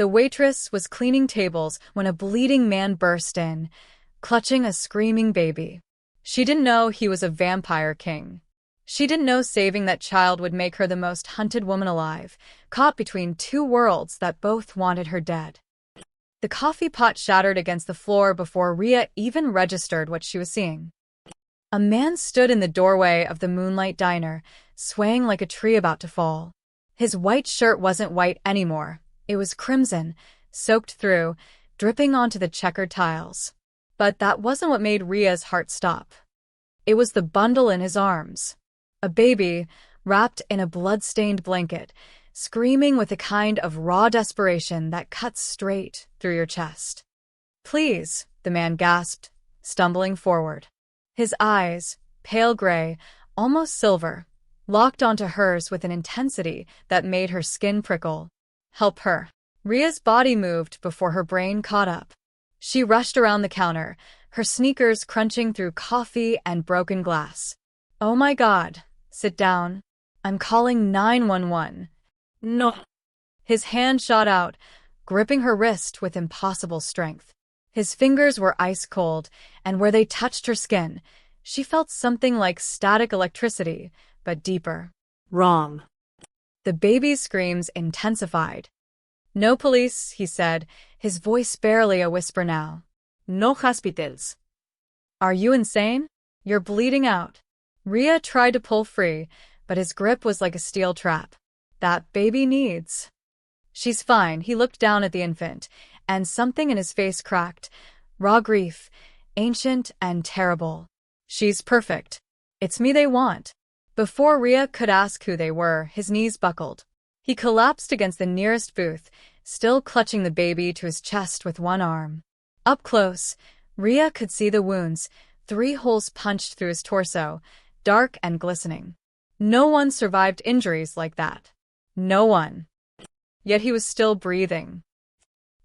The waitress was cleaning tables when a bleeding man burst in, clutching a screaming baby. She didn't know he was a vampire king. She didn't know saving that child would make her the most hunted woman alive, caught between two worlds that both wanted her dead. The coffee pot shattered against the floor before Rhea even registered what she was seeing. A man stood in the doorway of the Moonlight Diner, swaying like a tree about to fall. His white shirt wasn't white anymore. It was crimson, soaked through, dripping onto the checkered tiles. But that wasn't what made Rhea's heart stop. It was the bundle in his arms. A baby, wrapped in a blood-stained blanket, screaming with a kind of raw desperation that cuts straight through your chest. "Please," the man gasped, stumbling forward. His eyes, pale gray, almost silver, locked onto hers with an intensity that made her skin prickle. "Help her." Rhea's body moved before her brain caught up. She rushed around the counter, her sneakers crunching through coffee and broken glass. "Oh my God, sit down. I'm calling 911. No." His hand shot out, gripping her wrist with impossible strength. His fingers were ice cold, and where they touched her skin, she felt something like static electricity, but deeper. Wrong. The baby's screams intensified. "No police," he said, his voice barely a whisper now. "No hospitals." "Are you insane? You're bleeding out." Rhea tried to pull free, but his grip was like a steel trap. "That baby needs." "She's fine." He looked down at the infant, and something in his face cracked. Raw grief, ancient and terrible. "She's perfect. It's me they want." Before Rhea could ask who they were, his knees buckled. He collapsed against the nearest booth, still clutching the baby to his chest with one arm. Up close, Rhea could see the wounds, 3 holes punched through his torso, dark and glistening. No one survived injuries like that. No one. Yet he was still breathing.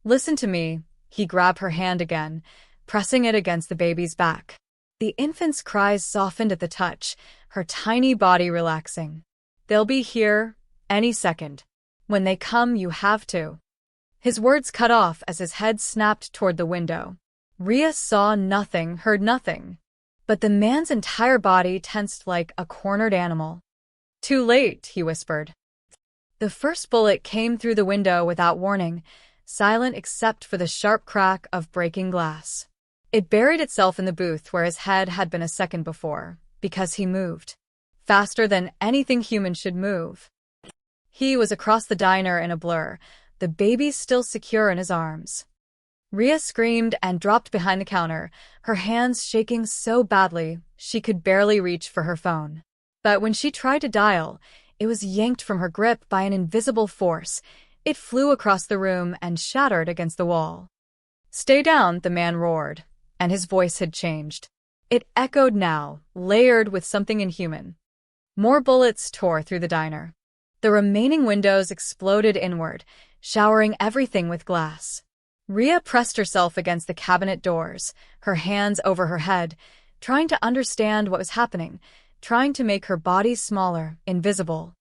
"Listen to me." He grabbed her hand again, pressing it against the baby's back. The infant's cries softened at the touch, her tiny body relaxing. "They'll be here any second. When they come, you have to." His words cut off as his head snapped toward the window. Rhea saw nothing, heard nothing. But the man's entire body tensed like a cornered animal. "Too late," he whispered. The first bullet came through the window without warning, silent except for the sharp crack of breaking glass. It buried itself in the booth where his head had been a second before, because he moved. Faster than anything human should move. He was across the diner in a blur, the baby still secure in his arms. Rhea screamed and dropped behind the counter, her hands shaking so badly she could barely reach for her phone. But when she tried to dial, it was yanked from her grip by an invisible force. It flew across the room and shattered against the wall. "Stay down," the man roared, and his voice had changed. It echoed now, layered with something inhuman. More bullets tore through the diner. The remaining windows exploded inward, showering everything with glass. Rhea pressed herself against the cabinet doors, her hands over her head, trying to understand what was happening, trying to make her body smaller, invisible.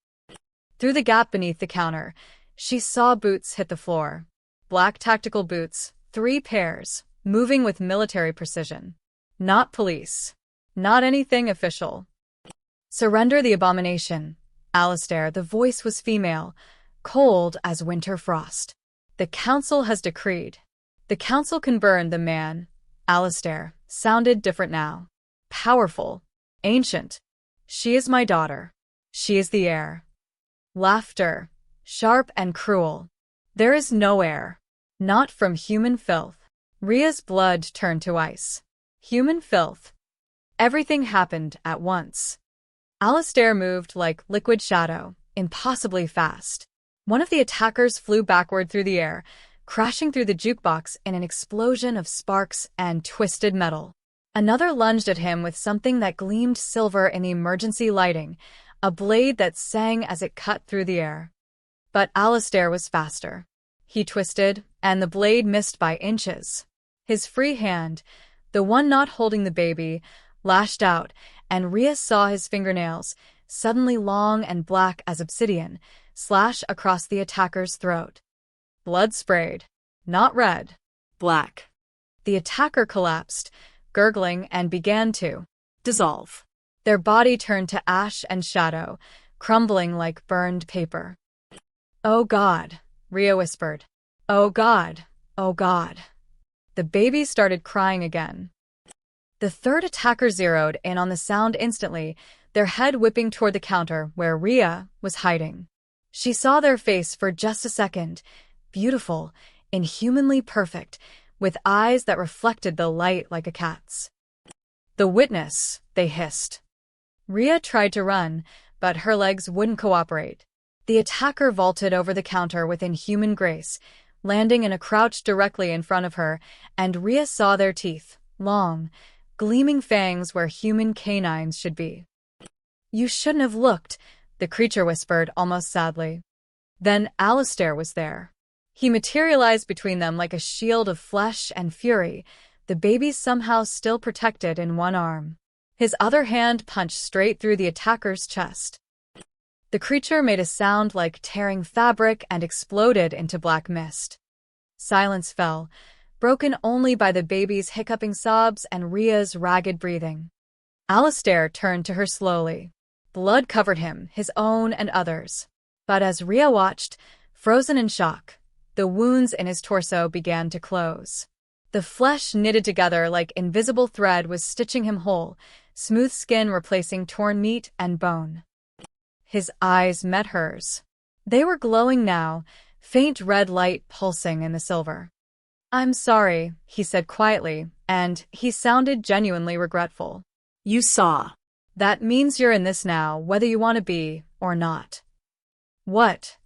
Through the gap beneath the counter, she saw boots hit the floor. Black tactical boots, 3 pairs, moving with military precision. Not police. Not anything official. "Surrender the abomination." Alistair, the voice was female, cold as winter frost. "The council has decreed." "The council can burn." The man, Alistair, sounded different now. Powerful. Ancient. "She is my daughter. She is the heir." Laughter. Sharp and cruel. "There is no heir. Not from human filth." Rhea's blood turned to ice. Human filth. Everything happened at once. Alistair moved like liquid shadow, impossibly fast. One of the attackers flew backward through the air, crashing through the jukebox in an explosion of sparks and twisted metal. Another lunged at him with something that gleamed silver in the emergency lighting, a blade that sang as it cut through the air. But Alistair was faster. He twisted, and the blade missed by inches. His free hand, the one not holding the baby, lashed out, and Rhea saw his fingernails, suddenly long and black as obsidian, slash across the attacker's throat. Blood sprayed. Not red. Black. The attacker collapsed, gurgling, and began to Dissolve. Their body turned to ash and shadow, crumbling like burned paper. "Oh God," Rhea whispered. "Oh God, oh God." The baby started crying again. The third attacker zeroed in on the sound instantly, their head whipping toward the counter where Rhea was hiding. She saw their face for just a second, beautiful, inhumanly perfect, with eyes that reflected the light like a cat's. "The witness," they hissed. Rhea tried to run, but her legs wouldn't cooperate. The attacker vaulted over the counter with inhuman grace, landing in a crouch directly in front of her, and Rhea saw their teeth, long, gleaming fangs where human canines should be. "You shouldn't have looked," the creature whispered almost sadly. Then Alistair was there. He materialized between them like a shield of flesh and fury, the baby somehow still protected in one arm. His other hand punched straight through the attacker's chest. The creature made a sound like tearing fabric and exploded into black mist. Silence fell, broken only by the baby's hiccuping sobs and Rhea's ragged breathing. Alistair turned to her slowly. Blood covered him, his own and others. But as Rhea watched, frozen in shock, the wounds in his torso began to close. The flesh knitted together like invisible thread was stitching him whole, smooth skin replacing torn meat and bone. His eyes met hers. They were glowing now, faint red light pulsing in the silver. "I'm sorry," he said quietly, and he sounded genuinely regretful. "You saw." "That means you're in this now, whether you want to be or not." "What?"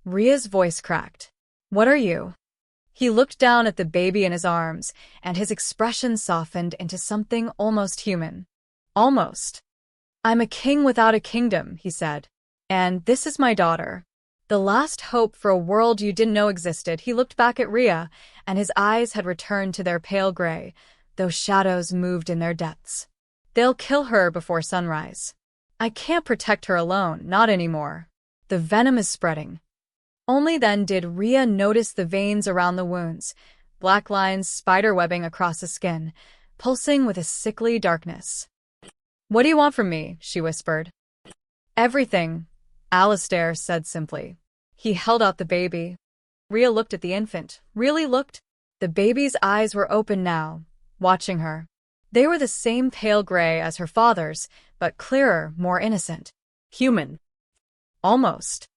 Rhea's voice cracked. "What are you?" He looked down at the baby in his arms, and his expression softened into something almost human. Almost. "I'm a king without a kingdom," he said. "And this is my daughter. The last hope for a world you didn't know existed." He looked back at Rhea, and his eyes had returned to their pale gray, though shadows moved in their depths. "They'll kill her before sunrise. I can't protect her alone, not anymore. The venom is spreading." Only then did Rhea notice the veins around the wounds, black lines spiderwebbing across the skin, pulsing with a sickly darkness. "What do you want from me?" she whispered. "Everything," Alistair said simply. He held out the baby. Rhea looked at the infant, really looked. The baby's eyes were open now, watching her. They were the same pale gray as her father's, but clearer, more innocent. Human. Almost.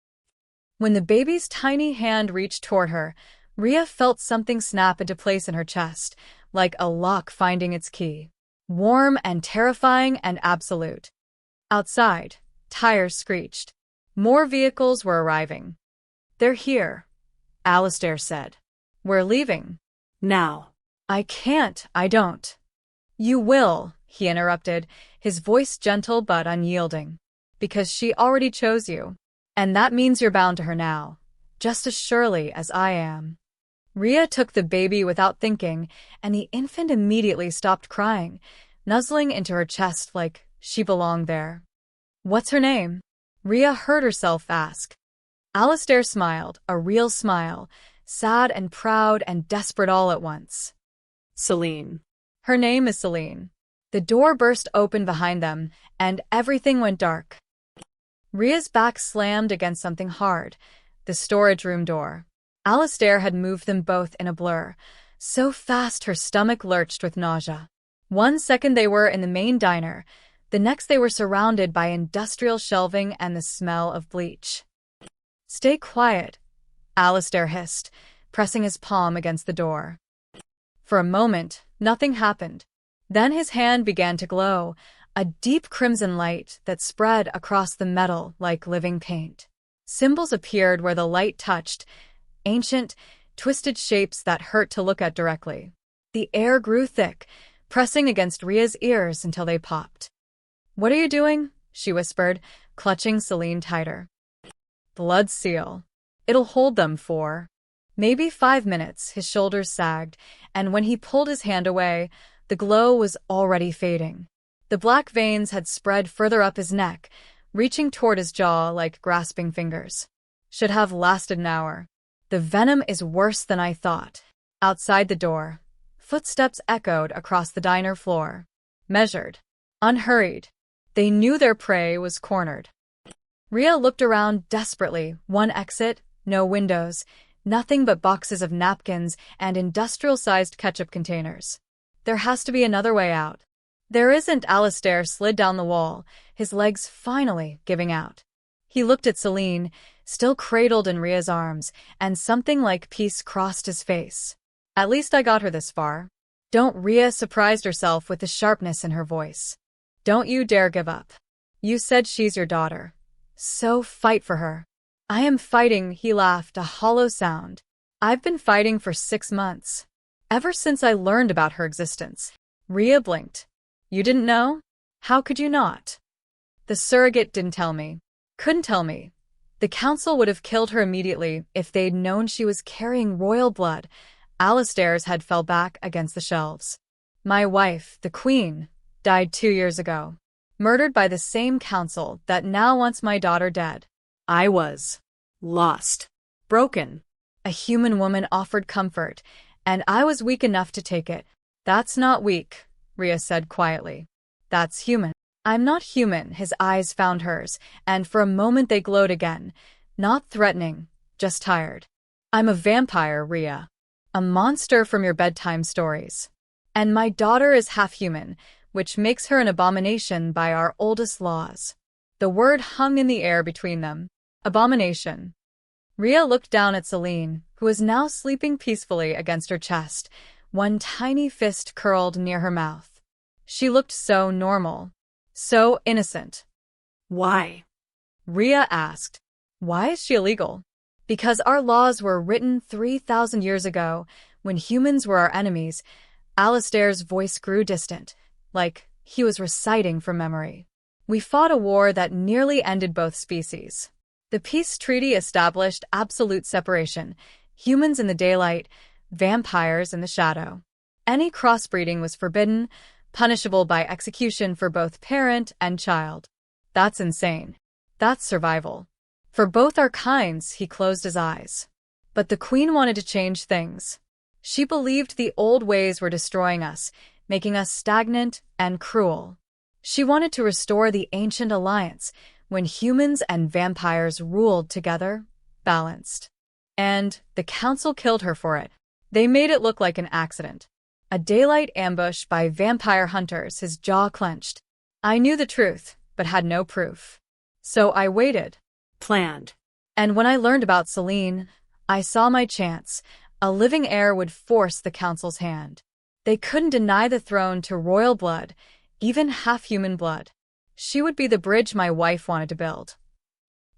When the baby's tiny hand reached toward her, Rhea felt something snap into place in her chest, like a lock finding its key. Warm and terrifying and absolute. Outside, tires screeched. More vehicles were arriving. "They're here," Alistair said. "We're leaving." "Now." "I can't, I don't." "You will," he interrupted, his voice gentle but unyielding. "Because she already chose you. And that means you're bound to her now, just as surely as I am." Rhea took the baby without thinking, and the infant immediately stopped crying, nuzzling into her chest like she belonged there. "What's her name?" Rhea heard herself ask. Alistair smiled, a real smile, sad and proud and desperate all at once. "Celine." "Her name is Celine." The door burst open behind them, and everything went dark. Rhea's back slammed against something hard, the storage room door. Alistair had moved them both in a blur, so fast her stomach lurched with nausea. One second they were in the main diner, the next they were surrounded by industrial shelving and the smell of bleach. "Stay quiet," Alistair hissed, pressing his palm against the door. For a moment, nothing happened. Then his hand began to glow, a deep crimson light that spread across the metal like living paint. Symbols appeared where the light touched, ancient, twisted shapes that hurt to look at directly. The air grew thick, pressing against Rhea's ears until they popped. "What are you doing?" she whispered, clutching Celine tighter. "Blood seal. It'll hold them for maybe 5 minutes." His shoulders sagged, and when he pulled his hand away, the glow was already fading. The black veins had spread further up his neck, reaching toward his jaw like grasping fingers. "Should have lasted an hour." The venom is worse than I thought. Outside the door, footsteps echoed across the diner floor. Measured. Unhurried. They knew their prey was cornered. Ria looked around desperately. One exit, no windows, nothing but boxes of napkins and industrial-sized ketchup containers. There has to be another way out. There isn't. Alistair slid down the wall, his legs finally giving out. He looked at Celine, still cradled in Ria's arms, and something like peace crossed his face. At least I got her this far. Don't. Ria surprised herself with the sharpness in her voice. Don't you dare give up. You said she's your daughter. So fight for her. I am fighting, he laughed, a hollow sound. I've been fighting for 6 months. Ever since I learned about her existence. Ria blinked. You didn't know? How could you not? The surrogate didn't tell me. Couldn't tell me. The council would have killed her immediately if they'd known she was carrying royal blood. Alistair's head fell back against the shelves. My wife, the Queen, died 2 years ago. Murdered by the same council that now wants my daughter dead. I was lost. Broken. A human woman offered comfort, and I was weak enough to take it. That's not weak, Ria said quietly. That's human. I'm not human. His eyes found hers, and for a moment they glowed again. Not threatening, just tired. I'm a vampire, Ria. A monster from your bedtime stories. And my daughter is half human, which makes her an abomination by our oldest laws. The word hung in the air between them. Abomination. Ria looked down at Celine, who was now sleeping peacefully against her chest, one tiny fist curled near her mouth. She looked so normal. So innocent. Why? Ria asked. Why is she illegal? Because our laws were written 3,000 years ago, when humans were our enemies. Alistair's voice grew distant, like he was reciting from memory. We fought a war that nearly ended both species. The peace treaty established absolute separation, humans in the daylight, vampires in the shadow. Any crossbreeding was forbidden, punishable by execution for both parent and child. That's insane. That's survival. For both our kinds, he closed his eyes. But the Queen wanted to change things. She believed the old ways were destroying us, making us stagnant and cruel. She wanted to restore the ancient alliance, when humans and vampires ruled together, balanced. And the council killed her for it. They made it look like an accident. A daylight ambush by vampire hunters, his jaw clenched. I knew the truth, but had no proof. So I waited. Planned. And when I learned about Celine, I saw my chance. A living heir would force the council's hand. They couldn't deny the throne to royal blood, even half-human blood. She would be the bridge my wife wanted to build.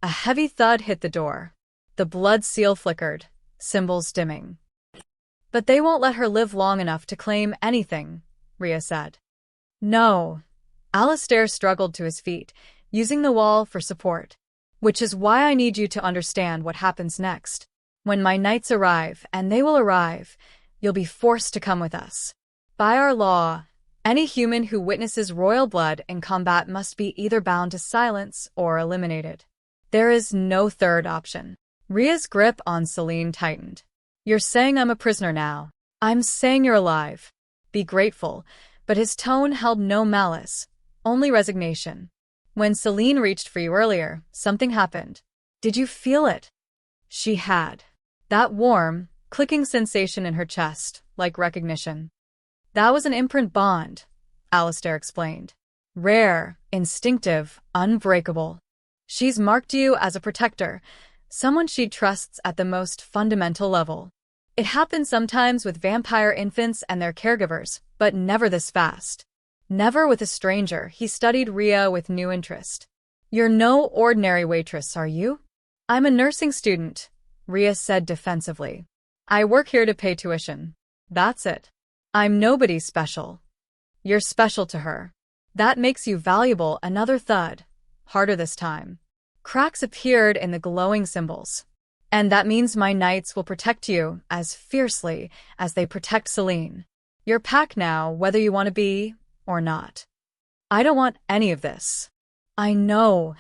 A heavy thud hit the door. The blood seal flickered, symbols dimming. But they won't let her live long enough to claim anything, Ria said. No. Alistair struggled to his feet, using the wall for support. Which is why I need you to understand what happens next. When my knights arrive, and they will arrive, you'll be forced to come with us. By our law, any human who witnesses royal blood in combat must be either bound to silence or eliminated. There is no third option. Ria's grip on Celine tightened. You're saying I'm a prisoner now. I'm saying you're alive. Be grateful, but his tone held no malice, only resignation. When Celine reached for you earlier, something happened. Did you feel it? She had. That warm, clicking sensation in her chest, like recognition. That was an imprint bond, Alistair explained. Rare, instinctive, unbreakable. She's marked you as a protector, someone she trusts at the most fundamental level. It happens sometimes with vampire infants and their caregivers, but never this fast. Never with a stranger. He studied Ria with new interest. You're no ordinary waitress, are you? I'm a nursing student, Ria said defensively. I work here to pay tuition. That's it. I'm nobody special. You're special to her. That makes you valuable. Another thud. Harder this time. Cracks appeared in the glowing symbols. And that means my knights will protect you as fiercely as they protect Celine. You're packed now, whether you want to be or not. I don't want any of this. I know.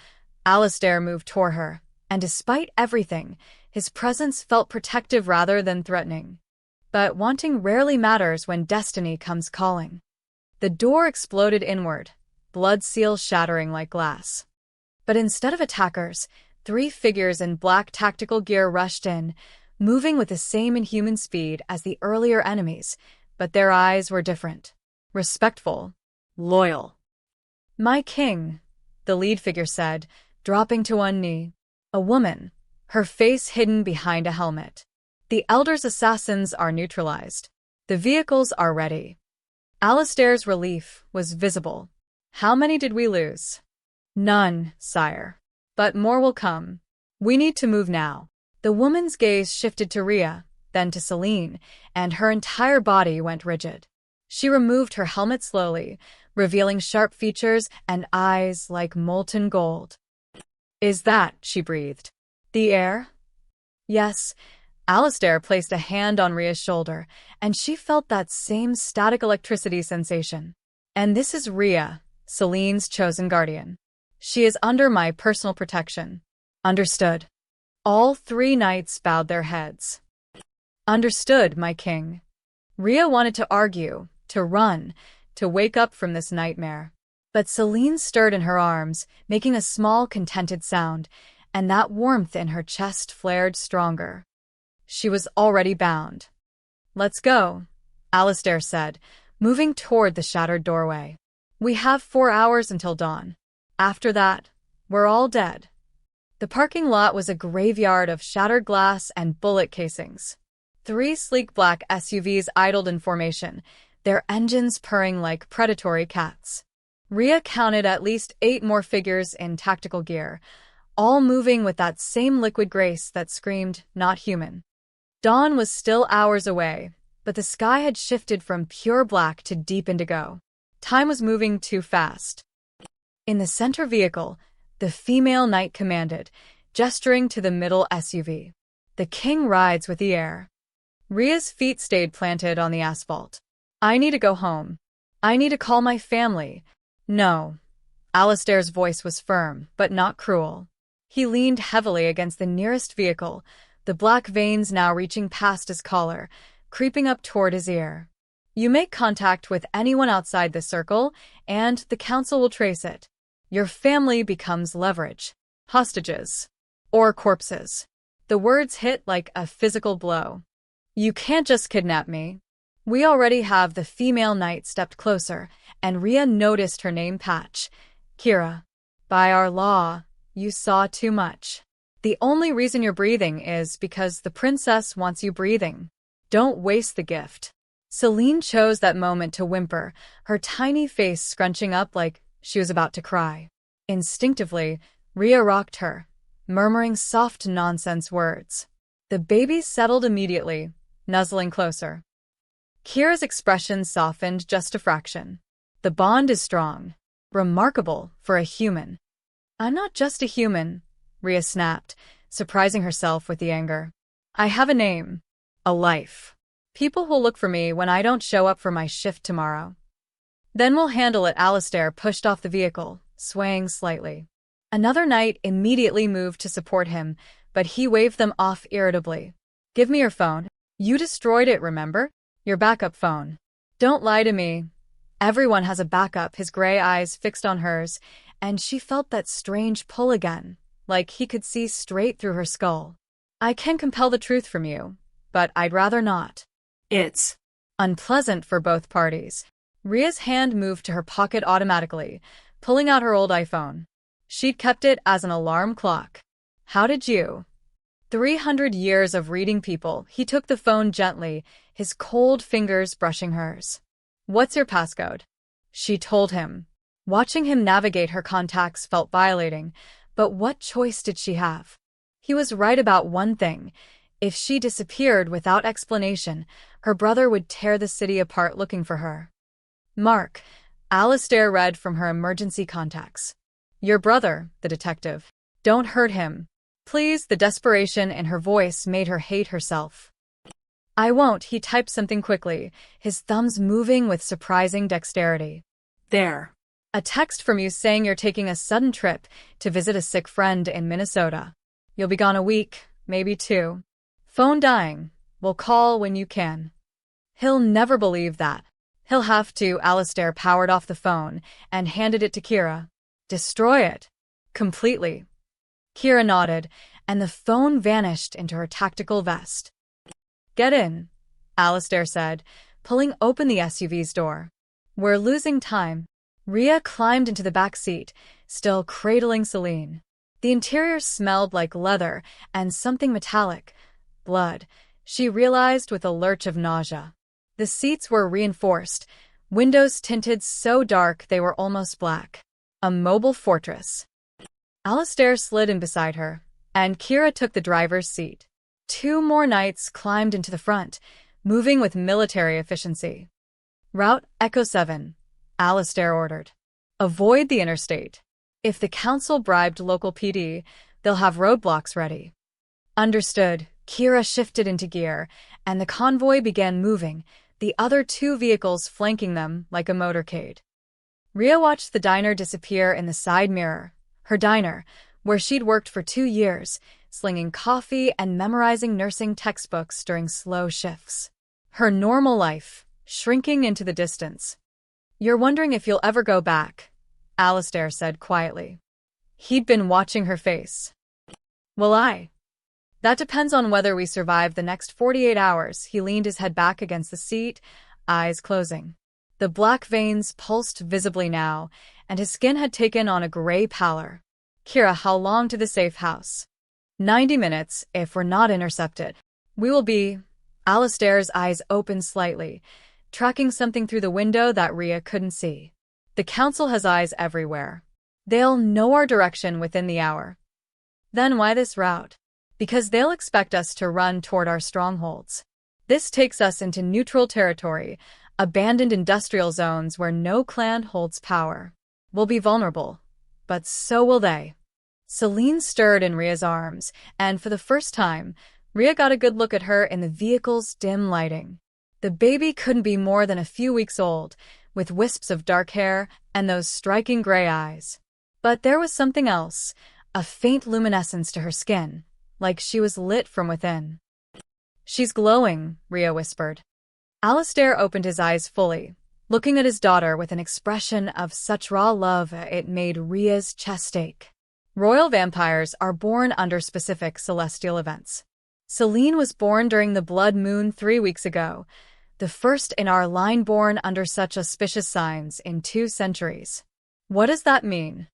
Alistair moved toward her, and despite everything, His presence felt protective rather than threatening. But wanting rarely matters when destiny comes calling. The door exploded inward, blood seals shattering like glass. But instead of attackers, 3 figures in black tactical gear rushed in, moving with the same inhuman speed as the earlier enemies, but their eyes were different. Respectful. Loyal. "My king," the lead figure said, dropping to one knee. A woman, her face hidden behind a helmet. "The Elder's assassins are neutralized. The vehicles are ready." Alistair's relief was visible. "How many did we lose?" "None, sire. But more will come. We need to move now." The woman's gaze shifted to Rhea, then to Celine, and her entire body went rigid. She removed her helmet slowly, revealing sharp features and eyes like molten gold. "Is that," she breathed, "the air?" "Yes." Alistair placed a hand on Rhea's shoulder, and she felt that same static electricity sensation. "And this is Rhea, Celine's chosen guardian. She is under my personal protection." "Understood." All 3 knights bowed their heads. "Understood, my king." Rhea wanted to argue, to run, to wake up from this nightmare. But Celine stirred in her arms, making a small, contented sound, and that warmth in her chest flared stronger. She was already bound. "Let's go," Alistair said, moving toward the shattered doorway. "We have 4 hours until dawn. After that, we're all dead." The parking lot was a graveyard of shattered glass and bullet casings. 3 sleek black SUVs idled in formation, their engines purring like predatory cats. Rhea counted at least 8 more figures in tactical gear, all moving with that same liquid grace that screamed, "Not human." Dawn was still hours away, but the sky had shifted from pure black to deep indigo. Time was moving too fast. In the center vehicle, the female knight commanded, gesturing to the middle SUV. "The king rides with the air." Rhea's feet stayed planted on the asphalt. "I need to go home. I need to call my family." "No." Alistair's voice was firm, but not cruel. He leaned heavily against the nearest vehicle, the black veins now reaching past his collar, creeping up toward his ear. "You make contact with anyone outside the circle, and the council will trace it. Your family becomes leverage. Hostages. Or corpses." The words hit like a physical blow. "You can't just kidnap me." We already have. The female knight stepped closer, and Rhea noticed her name patch. "Kira. By our law, you saw too much. The only reason you're breathing is because the princess wants you breathing. Don't waste the gift." Celine chose that moment to whimper, her tiny face scrunching up like she was about to cry. Instinctively, Rhea rocked her, murmuring soft nonsense words. The baby settled immediately, nuzzling closer. Kira's expression softened just a fraction. "The bond is strong. Remarkable for a human." "I'm not just a human," Rhea snapped, surprising herself with the anger. "I have a name. A life. People will look for me when I don't show up for my shift tomorrow." "Then we'll handle it." Alistair pushed off the vehicle, swaying slightly. Another knight immediately moved to support him, but he waved them off irritably. "Give me your phone. You destroyed it, remember? Your backup phone." "Don't lie to me." Everyone has a backup. His gray eyes fixed on hers, and she felt that strange pull again, like he could see straight through her skull. "I can compel the truth from you, but I'd rather not." It's unpleasant for both parties. Rhea's hand moved to her pocket automatically, pulling out her old iPhone. She'd kept it as an alarm clock. "How did you?" 300 years of reading people. He took the phone gently, his cold fingers brushing hers. "What's your passcode?" She told him. Watching him navigate her contacts felt violating, but what choice did she have? He was right about one thing. If she disappeared without explanation, her brother would tear the city apart looking for her. "Mark," Alistair read from her emergency contacts. "Your brother, the detective. Don't hurt him. Please." The desperation in her voice made her hate herself. "I won't." He typed something quickly, his thumbs moving with surprising dexterity. there. "A text from you saying you're taking a sudden trip to visit a sick friend in Minnesota. You'll be gone a week. maybe 2. Phone dying. We'll call when you can. He'll never believe that. He'll have to. Alistair powered off the phone and handed it to Kira. Destroy it. Completely. Kira nodded, and the phone vanished into her tactical vest. Get in, Alistair said, pulling open the SUV's door. We're losing time. Rhea climbed into the back seat, still cradling Celine. The interior smelled like leather and something metallic. Blood, she realized with a lurch of nausea. The seats were reinforced, windows tinted so dark they were almost black. A mobile fortress. Alistair slid in beside her, and Kira took the driver's seat. 2 more knights climbed into the front, moving with military efficiency. Route Echo 7, Alistair ordered. Avoid the interstate. If the council bribed local PD, they'll have roadblocks ready. Understood. Kira shifted into gear, and the convoy began moving, the other 2 vehicles flanking them like a motorcade. Rhea watched the diner disappear in the side mirror. Her diner, where she'd worked for 2 years, slinging coffee and memorizing nursing textbooks during slow shifts. Her normal life, shrinking into the distance. You're wondering if you'll ever go back, Alistair said quietly. He'd been watching her face. Will I? That depends on whether we survive the next 48 hours. He leaned his head back against the seat, eyes closing. The black veins pulsed visibly now, and his skin had taken on a gray pallor. Kira, how long to the safe house? 90 minutes, if we're not intercepted. We will be. Alistair's eyes opened slightly, tracking something through the window that Rhea couldn't see. The council has eyes everywhere. They'll know our direction within the hour. Then why this route? Because they'll expect us to run toward our strongholds. This takes us into neutral territory, abandoned industrial zones where no clan holds power. We'll be vulnerable, but so will they. Celine stirred in Rhea's arms, and for the first time, Rhea got a good look at her in the vehicle's dim lighting. The baby couldn't be more than a few weeks old, with wisps of dark hair and those striking gray eyes. But there was something else, a faint luminescence to her skin, like she was lit from within. She's glowing, Rhea whispered. Alistair opened his eyes fully, looking at his daughter with an expression of such raw love it made Rhea's chest ache. Royal vampires are born under specific celestial events. Celine was born during the blood moon 3 weeks ago, the first in our line born under such auspicious signs in 2 centuries. What does that mean?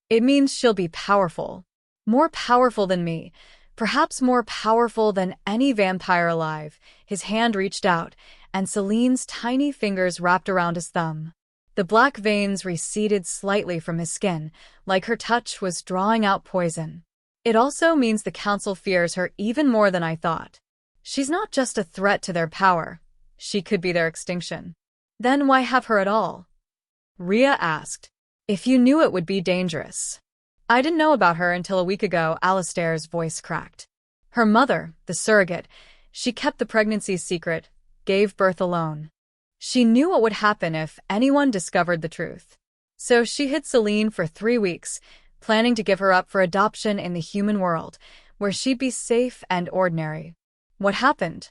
It means she'll be powerful. More powerful than me. Perhaps more powerful than any vampire alive. His hand reached out, and Celine's tiny fingers wrapped around his thumb. The black veins receded slightly from his skin, like her touch was drawing out poison. It also means the council fears her even more than I thought. She's not just a threat to their power. She could be their extinction. Then why have her at all? Rhea asked. If you knew it would be dangerous. I didn't know about her until a week ago. Alistair's voice cracked. Her mother, the surrogate, she kept the pregnancy secret, gave birth alone. She knew what would happen if anyone discovered the truth. So she hid Celine for 3 weeks, planning to give her up for adoption in the human world, where she'd be safe and ordinary. What happened?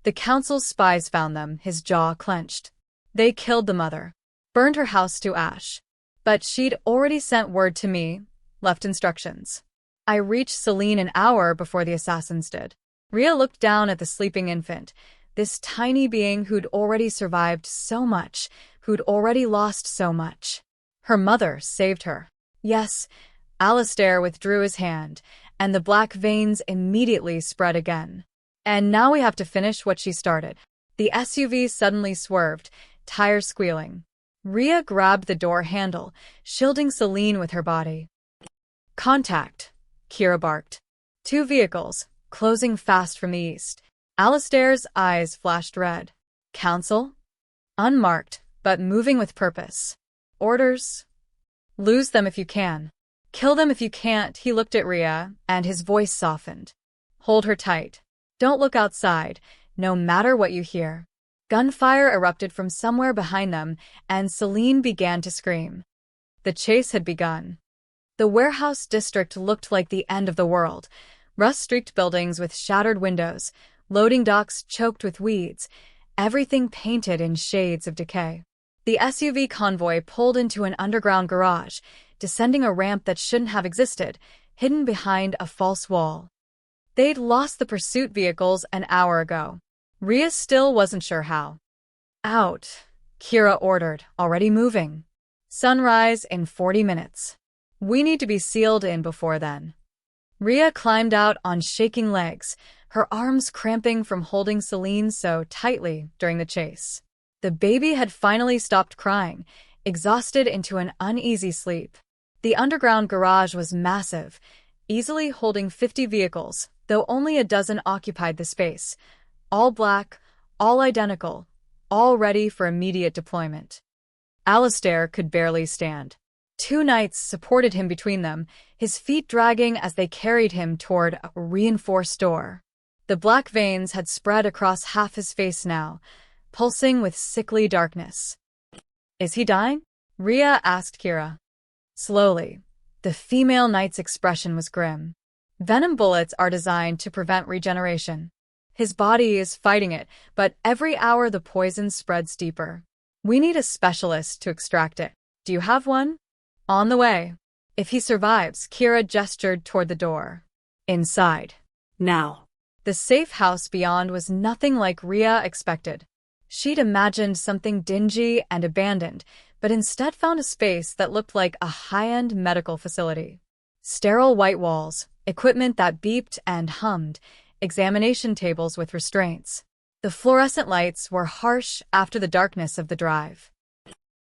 The council's spies found them, his jaw clenched. They killed the mother, burned her house to ash. But she'd already sent word to me, left instructions. I reached Celine an hour before the assassins did. Rhea looked down at the sleeping infant, this tiny being who'd already survived so much, who'd already lost so much. Her mother saved her. Yes, Alistair withdrew his hand, and the black veins immediately spread again. And now we have to finish what she started. The SUV suddenly swerved, tires squealing. Rhea grabbed the door handle, shielding Celine with her body. Contact, Kira barked. 2 vehicles, closing fast from the east. Alistair's eyes flashed red. Council? Unmarked, but moving with purpose. Orders? Lose them if you can. Kill them if you can't. He looked at Rhea, and his voice softened. Hold her tight. Don't look outside, no matter what you hear. Gunfire erupted from somewhere behind them, and Celine began to scream. The chase had begun. The warehouse district looked like the end of the world, Rust-streaked buildings with shattered windows, loading docks choked with weeds, everything painted in shades of decay. The SUV convoy pulled into an underground garage, descending a ramp that shouldn't have existed, hidden behind a false wall. They'd lost the pursuit vehicles an hour ago. Rhea still wasn't sure how. Out, Kira ordered, already moving. Sunrise in 40 minutes. We need to be sealed in before then. Rhea climbed out on shaking legs, her arms cramping from holding Celine so tightly during the chase. The baby had finally stopped crying, exhausted into an uneasy sleep. The underground garage was massive, easily holding 50 vehicles, though only a dozen occupied the space. All black, all identical, all ready for immediate deployment. Alistair could barely stand. 2 knights supported him between them, his feet dragging as they carried him toward a reinforced door. The black veins had spread across half his face now, pulsing with sickly darkness. "Is he dying?" Rhea asked Kira. Slowly. The female knight's expression was grim. "Venom bullets are designed to prevent regeneration. His body is fighting it, but every hour the poison spreads deeper. We need a specialist to extract it. Do you have one?" "On the way. If he survives," Kira gestured toward the door. "Inside. Now." The safe house beyond was nothing like Rhea expected. She'd imagined something dingy and abandoned, but instead found a space that looked like a high-end medical facility. Sterile white walls, equipment that beeped and hummed, examination tables with restraints. The fluorescent lights were harsh after the darkness of the drive.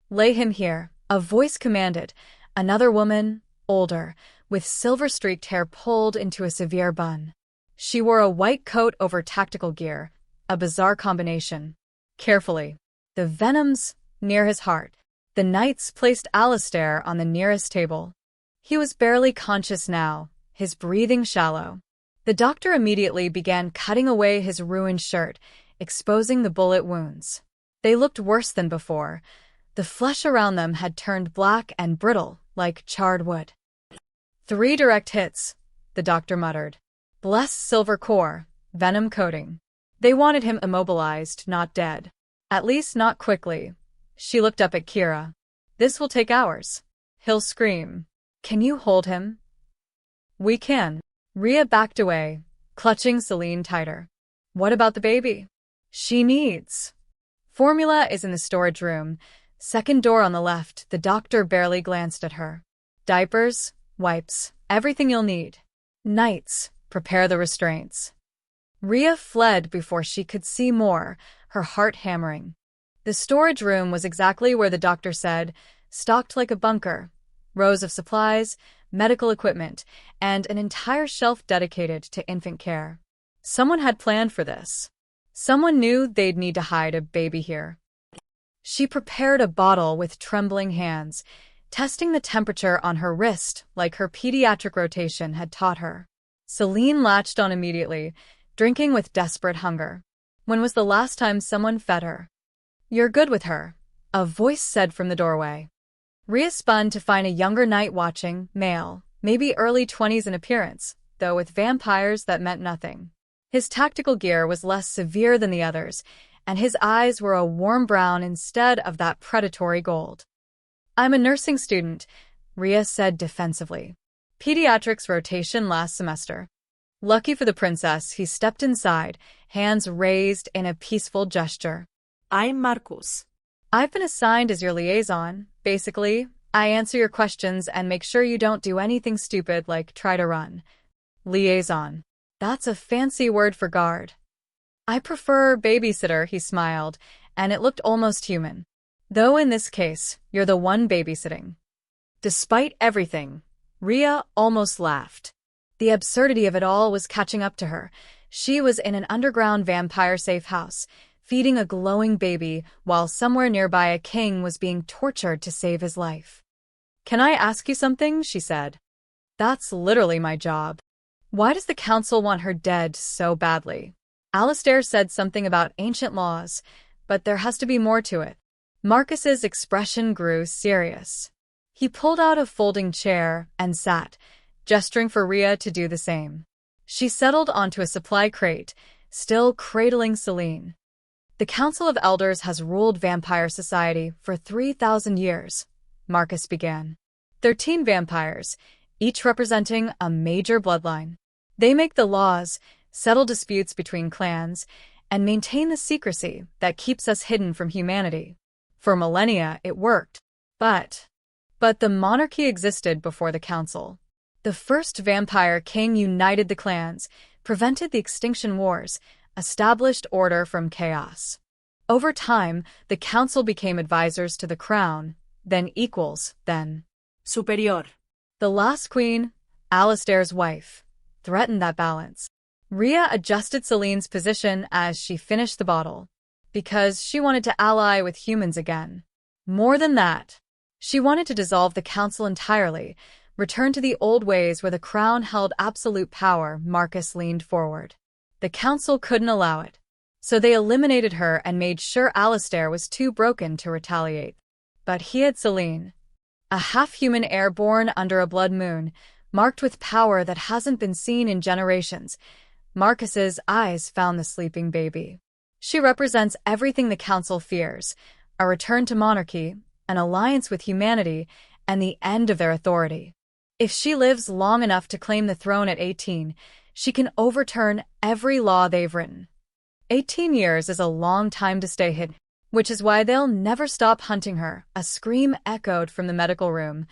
"Lay him here," a voice commanded. Another woman, older, with silver-streaked hair pulled into a severe bun. She wore a white coat over tactical gear, a bizarre combination. Carefully, the venoms near his heart. The knights placed Alistair on the nearest table. He was barely conscious now, his breathing shallow. The doctor immediately began cutting away his ruined shirt, exposing the bullet wounds. They looked worse than before. The flesh around them had turned black and brittle, like charred wood. 3 direct hits, the doctor muttered. Blessed silver core, venom coating. They wanted him immobilized, not dead. At least not quickly. She looked up at Kira. "This will take hours. He'll scream. Can you hold him?" "We can." Rhea backed away, clutching Celine tighter. "What about the baby?" "She needs." "Formula is in the storage room. Second door on the left." The doctor barely glanced at her. "Diapers, wipes, everything you'll need. Knights, prepare the restraints." Rhea fled before she could see more, her heart hammering. The storage room was exactly where the doctor said, stocked like a bunker. Rows of supplies, medical equipment, and an entire shelf dedicated to infant care. Someone had planned for this. Someone knew they'd need to hide a baby here. She prepared a bottle with trembling hands, testing the temperature on her wrist like her pediatric rotation had taught her. Celine latched on immediately, drinking with desperate hunger. When was the last time someone fed her? "You're good with her," a voice said from the doorway. Rhea spun to find a younger knight watching, male, maybe early 20s in appearance, though with vampires that meant nothing. His tactical gear was less severe than the others, and his eyes were a warm brown instead of that predatory gold. "I'm a nursing student," Rhea said defensively. "Pediatrics rotation last semester." Lucky for the princess, he stepped inside, hands raised in a peaceful gesture. "I'm Marcus." "I've been assigned as your liaison. Basically, I answer your questions and make sure you don't do anything stupid like try to run." Liaison. That's a fancy word for guard. "I prefer babysitter," he smiled, and it looked almost human. "Though in this case, you're the one babysitting." Despite everything, Rhea almost laughed. The absurdity of it all was catching up to her. She was in an underground vampire-safe house, feeding a glowing baby, while somewhere nearby a king was being tortured to save his life. "Can I ask you something?" she said. "That's literally my job. Why does the council want her dead so badly?" Alistair said something about ancient laws, but there has to be more to it. Marcus's expression grew serious. He pulled out a folding chair and sat, gesturing for Rhea to do the same. She settled onto a supply crate, still cradling Celine. The Council of Elders has ruled Vampire Society for 3,000 years, Marcus began. 13 vampires, each representing a major bloodline. They make the laws, settle disputes between clans, and maintain the secrecy that keeps us hidden from humanity. For millennia, it worked. But the monarchy existed before the council. The first vampire king united the clans, prevented the extinction wars, established order from chaos. Over time, the council became advisors to the crown, then equals, then Superior. the last queen, Alistair's wife, threatened that balance. Rhea adjusted Celine's position as she finished the bottle, because she wanted to ally with humans again. More than that, she wanted to dissolve the council entirely, return to the old ways where the crown held absolute power. Marcus leaned forward. The council couldn't allow it, so they eliminated her and made sure Alistair was too broken to retaliate. But he had Celine, a half-human heir born under a blood moon, marked with power that hasn't been seen in generations. Marcus's eyes found the sleeping baby. She represents everything the council fears: a return to monarchy, an alliance with humanity, and the end of their authority. If she lives long enough to claim the throne at 18, she can overturn every law they've written. 18 years is a long time to stay hidden, which is why they'll never stop hunting her. A scream echoed from the medical room,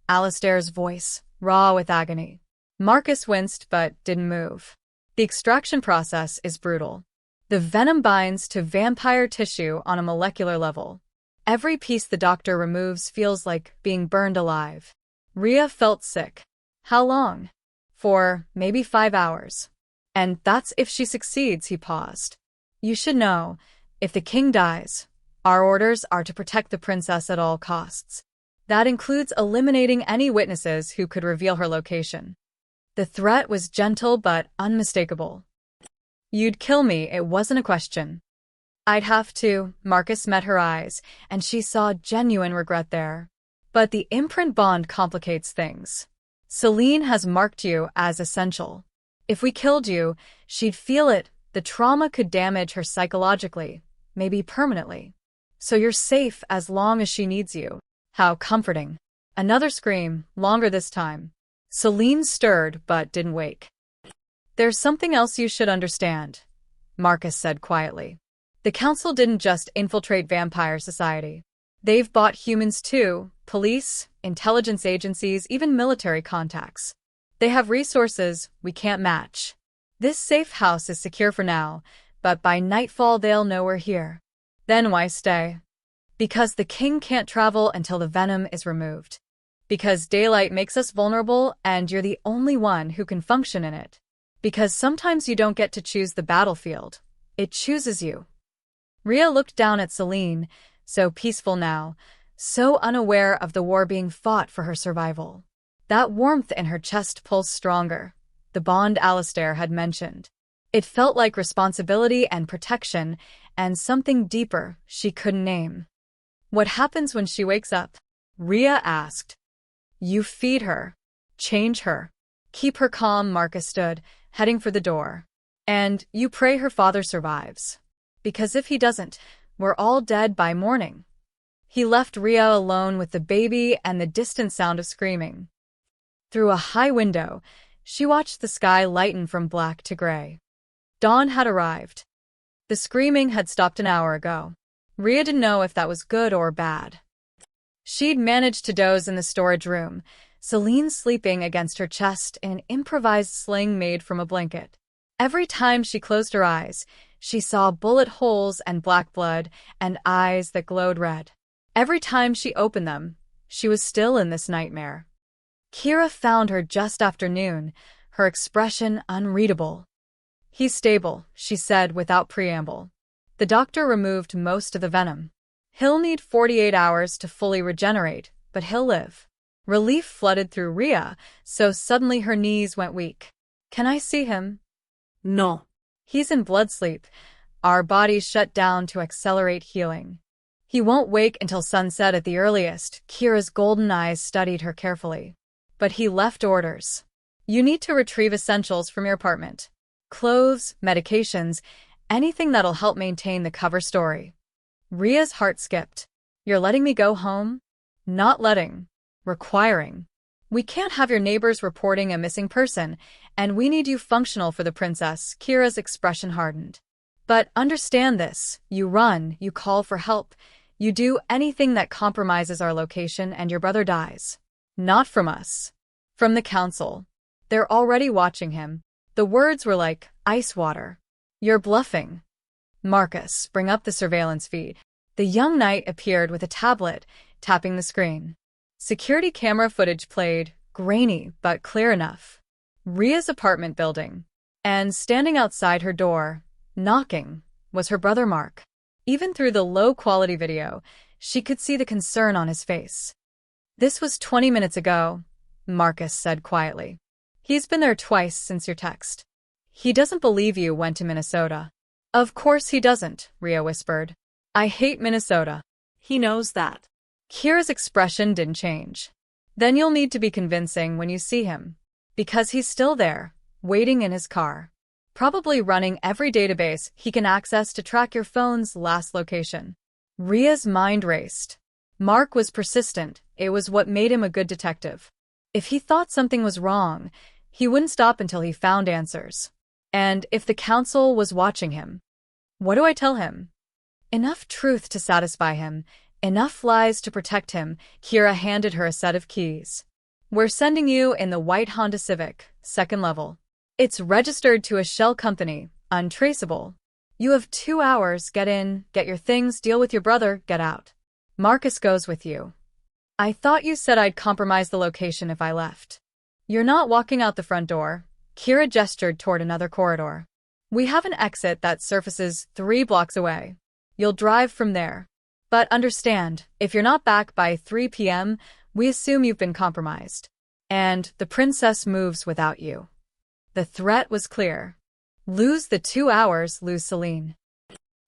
Alistair's voice, raw with agony. Marcus winced but didn't move. The extraction process is brutal. The venom binds to vampire tissue on a molecular level. Every piece the doctor removes feels like being burned alive. Rhea felt sick. How long? For maybe 5 hours. And that's if she succeeds, he paused. You should know, if the king dies, our orders are to protect the princess at all costs. That includes eliminating any witnesses who could reveal her location. The threat was gentle but unmistakable. You'd kill me, it wasn't a question. I'd have to. Marcus met her eyes, and she saw genuine regret there. But the imprint bond complicates things. Celine has marked you as essential. If we killed you, she'd feel it. The trauma could damage her psychologically, maybe permanently. So you're safe as long as she needs you. How comforting. Another scream, longer this time. Celine stirred but didn't wake. There's something else you should understand, Marcus said quietly. The council didn't just infiltrate Vampire Society. They've bought humans too: police, intelligence agencies, even military contacts. They have resources we can't match. This safe house is secure for now, but by nightfall they'll know we're here. Then why stay? Because the king can't travel until the venom is removed. Because daylight makes us vulnerable and you're the only one who can function in it. Because sometimes you don't get to choose the battlefield. It chooses you. Rhea looked down at Celine, so peaceful now, so unaware of the war being fought for her survival. That warmth in her chest pulsed stronger, the bond Alistair had mentioned. It felt like responsibility and protection, and something deeper she couldn't name. What happens when she wakes up? Rhea asked. You feed her, change her, keep her calm. Marcus stood, heading for the door. And you pray her father survives. Because if he doesn't, we're all dead by morning. He left Rhea alone with the baby and the distant sound of screaming. Through a high window, she watched the sky lighten from black to gray. Dawn had arrived. The screaming had stopped an hour ago. Rhea didn't know if that was good or bad. She'd managed to doze in the storage room, Celine sleeping against her chest in an improvised sling made from a blanket. Every time she closed her eyes, she saw bullet holes and black blood and eyes that glowed red. Every time she opened them, she was still in this nightmare. Kira found her just after noon, her expression unreadable. He's stable, she said without preamble. The doctor removed most of the venom. He'll need 48 hours to fully regenerate, but he'll live. Relief flooded through Rhea, so suddenly her knees went weak. Can I see him? No. He's in blood sleep. Our bodies shut down to accelerate healing. He won't wake until sunset at the earliest. Kira's golden eyes studied her carefully. But he left orders. You need to retrieve essentials from your apartment. Clothes, medications, anything that'll help maintain the cover story. Ria's heart skipped. You're letting me go home? Not letting. Requiring. We can't have your neighbors reporting a missing person, and we need you functional for the princess. Kira's expression hardened. But understand this. You run, you call for help, you do anything that compromises our location and your brother dies. Not from us. From the council. They're already watching him. The words were like ice water. You're bluffing. Marcus, bring up the surveillance feed. The young knight appeared with a tablet, tapping the screen. Security camera footage played, grainy but clear enough. Ria's apartment building. And standing outside her door, knocking, was her brother Mark. Even through the low-quality video, she could see the concern on his face. This was 20 minutes ago, Marcus said quietly. He's been there twice since your text. He doesn't believe you went to Minnesota. Of course he doesn't, Ria whispered. I hate Minnesota. He knows that. Kira's expression didn't change. Then you'll need to be convincing when you see him. Because he's still there, waiting in his car. Probably running every database he can access to track your phone's last location. Ria's mind raced. Mark was persistent. It was what made him a good detective. If he thought something was wrong, he wouldn't stop until he found answers. And if the council was watching him, what do I tell him? Enough truth to satisfy him, enough lies to protect him. Kira handed her a set of keys. We're sending you in the white Honda Civic, second level. It's registered to a shell company, untraceable. You have 2 hours, get in, get your things, deal with your brother, get out. Marcus goes with you. I thought you said I'd compromise the location if I left. You're not walking out the front door. Kira gestured toward another corridor. We have an exit that surfaces 3 blocks away. You'll drive from there. But understand, if you're not back by 3 p.m., we assume you've been compromised. And the princess moves without you. The threat was clear. Lose the 2 hours, lose Celine.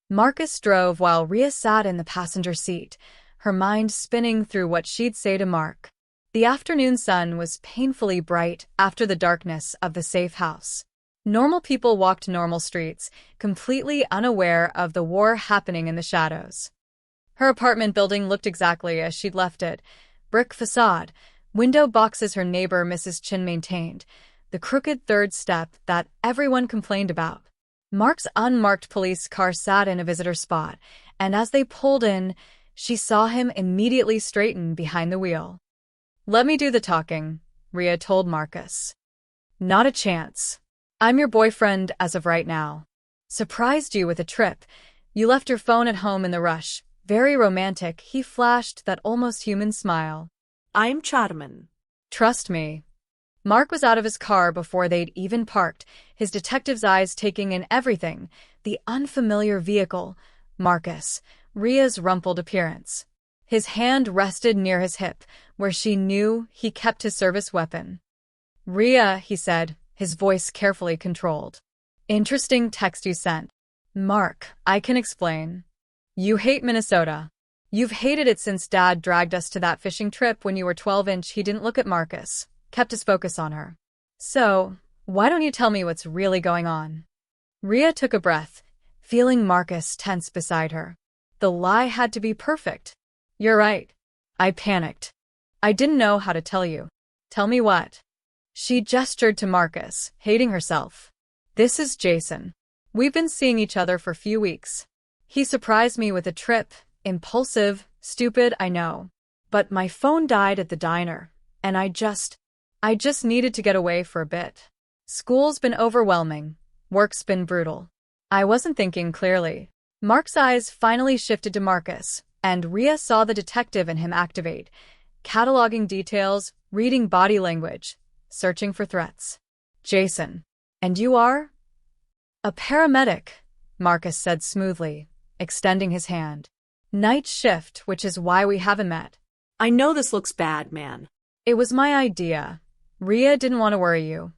Marcus drove while Ria sat in the passenger seat, her mind spinning through what she'd say to Mark. The afternoon sun was painfully bright after the darkness of the safe house. Normal people walked normal streets, completely unaware of the war happening in the shadows. Her apartment building looked exactly as she'd left it. Brick facade, window boxes her neighbor Mrs. Chin maintained, the crooked third step that everyone complained about. Mark's unmarked police car sat in a visitor spot, and as they pulled in, she saw him immediately straighten behind the wheel. Let me do the talking, Ria told Marcus. Not a chance. I'm your boyfriend as of right now. Surprised you with a trip. You left your phone at home in the rush. Very romantic, he flashed that almost human smile. I'm charming. Trust me. Mark was out of his car before they'd even parked, his detective's eyes taking in everything, the unfamiliar vehicle, Marcus, Ria's rumpled appearance. His hand rested near his hip, where she knew he kept his service weapon. Ria, he said, his voice carefully controlled. Interesting text you sent. Mark, I can explain. You hate Minnesota. You've hated it since Dad dragged us to that fishing trip when you were 12-inch. He didn't look at Marcus, kept his focus on her. So, why don't you tell me what's really going on? Ria took a breath, feeling Marcus tense beside her. The lie had to be perfect. You're right. I panicked. I didn't know how to tell you. Tell me what? She gestured to Marcus, hating herself. This is Jason. We've been seeing each other for a few weeks. He surprised me with a trip. Impulsive, stupid, I know. But my phone died at the diner, and I just needed to get away for a bit. School's been overwhelming. Work's been brutal. I wasn't thinking clearly. Mark's eyes finally shifted to Marcus, and Ria saw the detective in him activate, cataloging details, reading body language, searching for threats. Jason. And you are? A paramedic, Marcus said smoothly, extending his hand. Night shift, which is why we haven't met. I know this looks bad, man. It was my idea. Ria didn't want to worry you.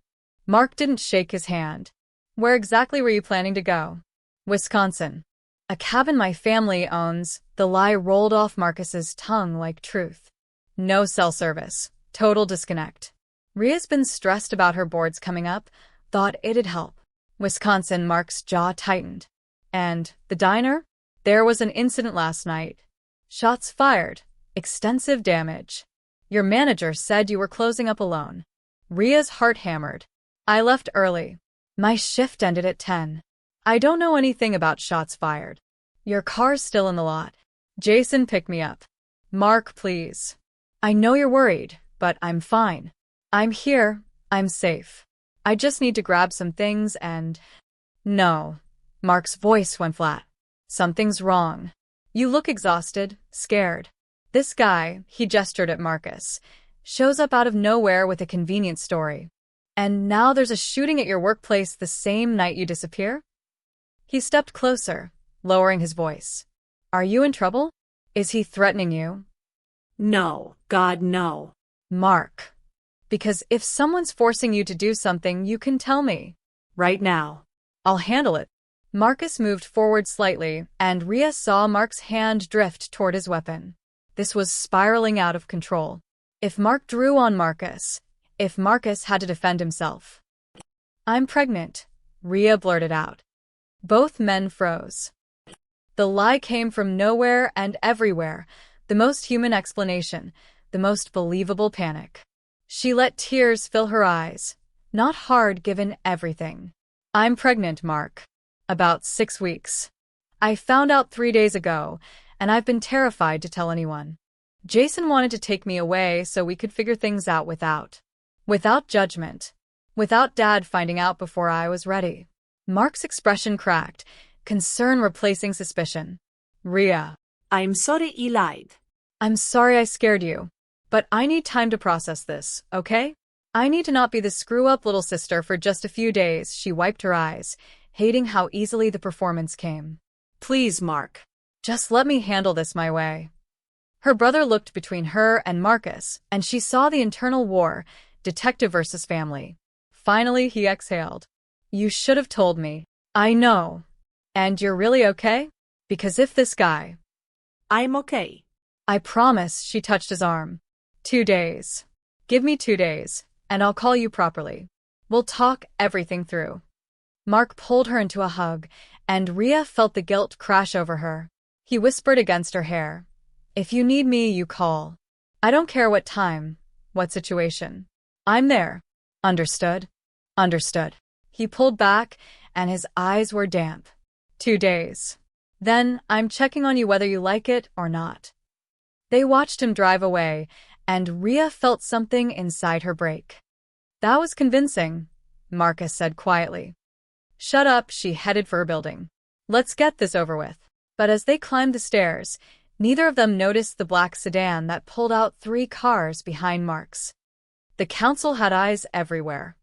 Mark didn't shake his hand. Where exactly were you planning to go? Wisconsin. A cabin my family owns. The lie rolled off Marcus's tongue like truth. No cell service. Total disconnect. Ria's been stressed about her boards coming up, thought it'd help. Wisconsin, Mark's jaw tightened. And the diner? There was an incident last night. Shots fired. Extensive damage. Your manager said you were closing up alone. Ria's heart hammered. I left early. My shift ended at 10. I don't know anything about shots fired. Your car's still in the lot. Jason picked me up. Mark, please. I know you're worried, but I'm fine. I'm here. I'm safe. I just need to grab some things and… No. Mark's voice went flat. Something's wrong. You look exhausted, scared. This guy, he gestured at Marcus, shows up out of nowhere with a convenient story. And now there's a shooting at your workplace the same night you disappear? He stepped closer, lowering his voice. Are you in trouble? Is he threatening you? No, God, no. Mark. Because if someone's forcing you to do something, you can tell me. Right now. I'll handle it. Marcus moved forward slightly, and Ria saw Mark's hand drift toward his weapon. This was spiraling out of control. If Mark drew on Marcus, if Marcus had to defend himself. I'm pregnant, Ria blurted out. Both men froze. The lie came from nowhere and everywhere, the most human explanation, the most believable panic. She let tears fill her eyes, not hard given everything. I'm pregnant, Mark. About 6 weeks. I found out 3 days ago, and I've been terrified to tell anyone. Jason wanted to take me away so we could figure things out without judgment, without Dad finding out before I was ready. Mark's expression cracked, concern replacing suspicion. Ria. I'm sorry he lied. I'm sorry I scared you, but I need time to process this, okay? I need to not be the screw-up little sister for just a few days. She wiped her eyes, hating how easily the performance came. Please, Mark. Just let me handle this my way. Her brother looked between her and Marcus, and she saw the internal war, detective versus family. Finally, he exhaled. You should have told me. I know. And you're really okay? Because if this guy… I'm okay. I promise, she touched his arm. 2 days. Give me 2 days, and I'll call you properly. We'll talk everything through. Mark pulled her into a hug, and Ria felt the guilt crash over her. He whispered against her hair. If you need me, you call. I don't care what time, what situation. I'm there. Understood? Understood. He pulled back, and his eyes were damp. 2 days. Then, I'm checking on you whether you like it or not. They watched him drive away, and Ria felt something inside her break. That was convincing, Marcus said quietly. Shut up, she headed for her building. Let's get this over with. But as they climbed the stairs, neither of them noticed the black sedan that pulled out 3 cars behind Mark's. The council had eyes everywhere.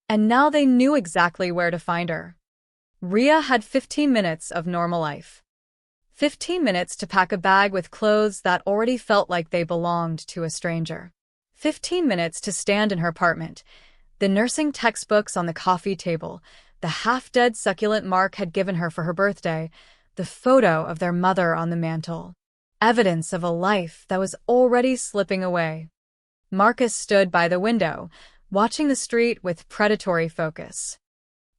And now they knew exactly where to find her. Ria had 15 minutes of normal life. 15 minutes to pack a bag with clothes that already felt like they belonged to a stranger. 15 minutes to stand in her apartment, the nursing textbooks on the coffee table, the half-dead succulent Mark had given her for her birthday, the photo of their mother on the mantel. Evidence of a life that was already slipping away. Marcus stood by the window, watching the street with predatory focus.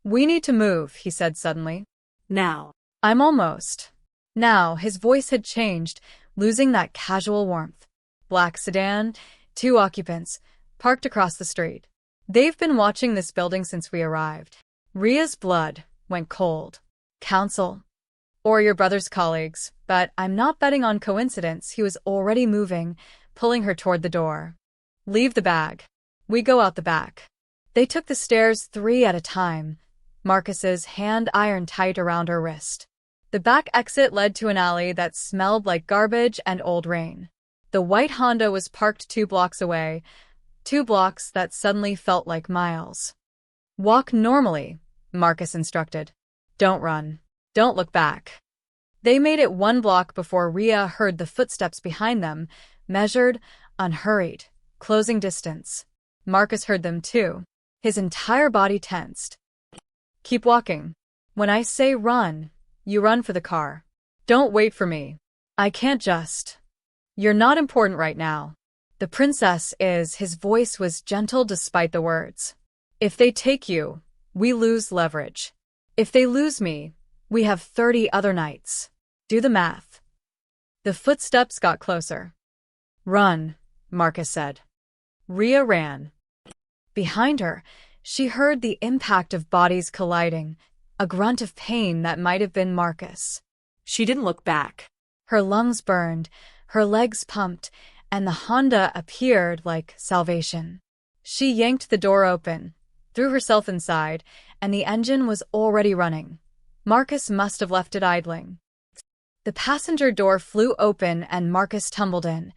We need to move, he said suddenly. Now. I'm almost. Now, his voice had changed, losing that casual warmth. Black sedan, 2 occupants, parked across the street. They've been watching this building since we arrived. Ria's blood went cold. Council. Or your brother's colleagues, but I'm not betting on coincidence. He was already moving, pulling her toward the door. Leave the bag. We go out the back. They took the stairs 3 at a time, Marcus's hand iron tight around her wrist. The back exit led to an alley that smelled like garbage and old rain. The white Honda was parked 2 blocks away, 2 blocks that suddenly felt like miles. Walk normally, Marcus instructed. Don't run. Don't look back. They made it 1 block before Ria heard the footsteps behind them, measured, unhurried, closing distance. Marcus heard them too. His entire body tensed. Keep walking. When I say run, you run for the car. Don't wait for me. I can't just. You're not important right now. The princess is, his voice was gentle despite the words. If they take you, we lose leverage. If they lose me, we have 30 other nights. Do the math. The footsteps got closer. Run, Marcus said. Rhea ran. Behind her, she heard the impact of bodies colliding, a grunt of pain that might have been Marcus. She didn't look back. Her lungs burned, her legs pumped, and the Honda appeared like salvation. She yanked the door open, threw herself inside, and the engine was already running. Marcus must have left it idling. The passenger door flew open and Marcus tumbled in,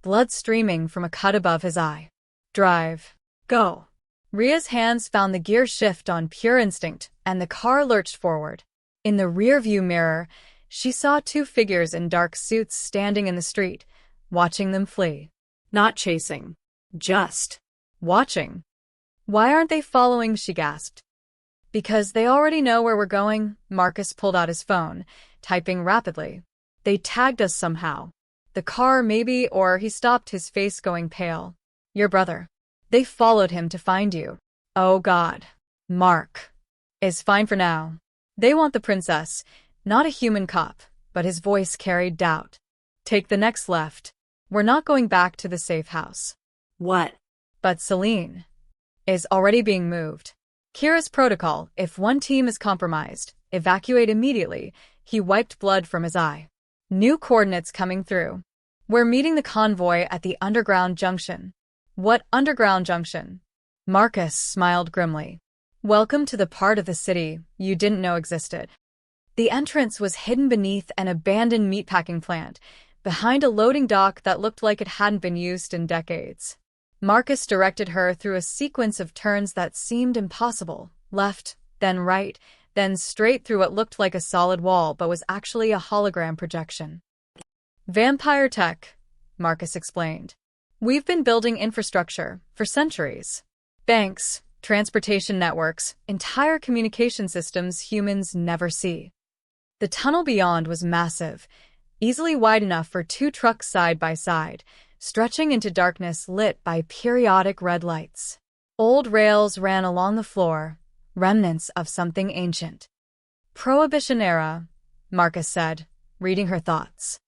blood streaming from a cut above his eye. Drive. Go. Rhea's hands found the gear shift on pure instinct, and the car lurched forward. In the rearview mirror, she saw two figures in dark suits standing in the street, watching them flee. Not chasing. Just watching. Why aren't they following? She gasped. Because they already know where we're going. Marcus pulled out his phone, typing rapidly. They tagged us somehow. The car, maybe, or he stopped, his face going pale. Your brother. They followed him to find you. Oh God. Mark is fine for now. They want the princess, not a human cop, but his voice carried doubt. Take the next left. We're not going back to the safe house. What? But Celine is already being moved. Kira's protocol, if one team is compromised, evacuate immediately. He wiped blood from his eye. New coordinates coming through. We're meeting the convoy at the underground junction. What underground junction? Marcus smiled grimly. Welcome to the part of the city you didn't know existed. The entrance was hidden beneath an abandoned meatpacking plant, behind a loading dock that looked like it hadn't been used in decades. Marcus directed her through a sequence of turns that seemed impossible. Left, then right, then straight through what looked like a solid wall but was actually a hologram projection. Vampire tech, Marcus explained. We've been building infrastructure for centuries. Banks, transportation networks, entire communication systems humans never see. The tunnel beyond was massive, easily wide enough for 2 trucks side by side, stretching into darkness lit by periodic red lights. Old rails ran along the floor, remnants of something ancient. Prohibition era, Marcus said, reading her thoughts.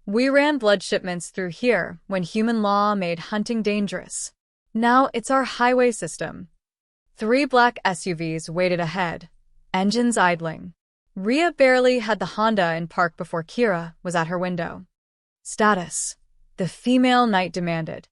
We ran blood shipments through here when human law made hunting dangerous. Now it's our highway system. 3 black SUVs waited ahead, engines idling. Rhea barely had the Honda in park before Kira was at her window. Status, the female knight demanded.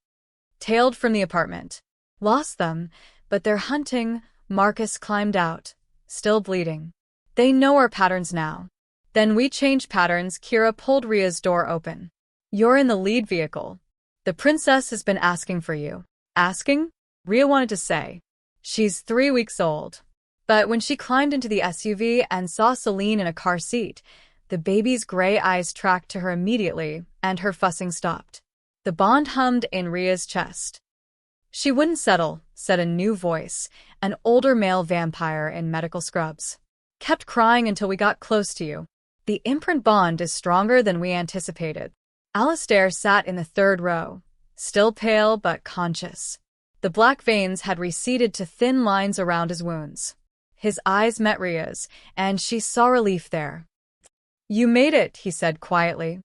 Tailed from the apartment. Lost them, but they're hunting. Marcus climbed out, still bleeding. They know our patterns now. Then we changed patterns. Kira pulled Rhea's door open. You're in the lead vehicle. The princess has been asking for you. Asking? Rhea wanted to say. She's 3 weeks old. But when she climbed into the SUV and saw Celine in a car seat, the baby's gray eyes tracked to her immediately, and her fussing stopped. The bond hummed in Rhea's chest. She wouldn't settle, said a new voice, an older male vampire in medical scrubs. Kept crying until we got close to you. The imprint bond is stronger than we anticipated. Alistair sat in the 3rd row, still pale but conscious. The black veins had receded to thin lines around his wounds. His eyes met Rhea's, and she saw relief there. You made it, he said quietly.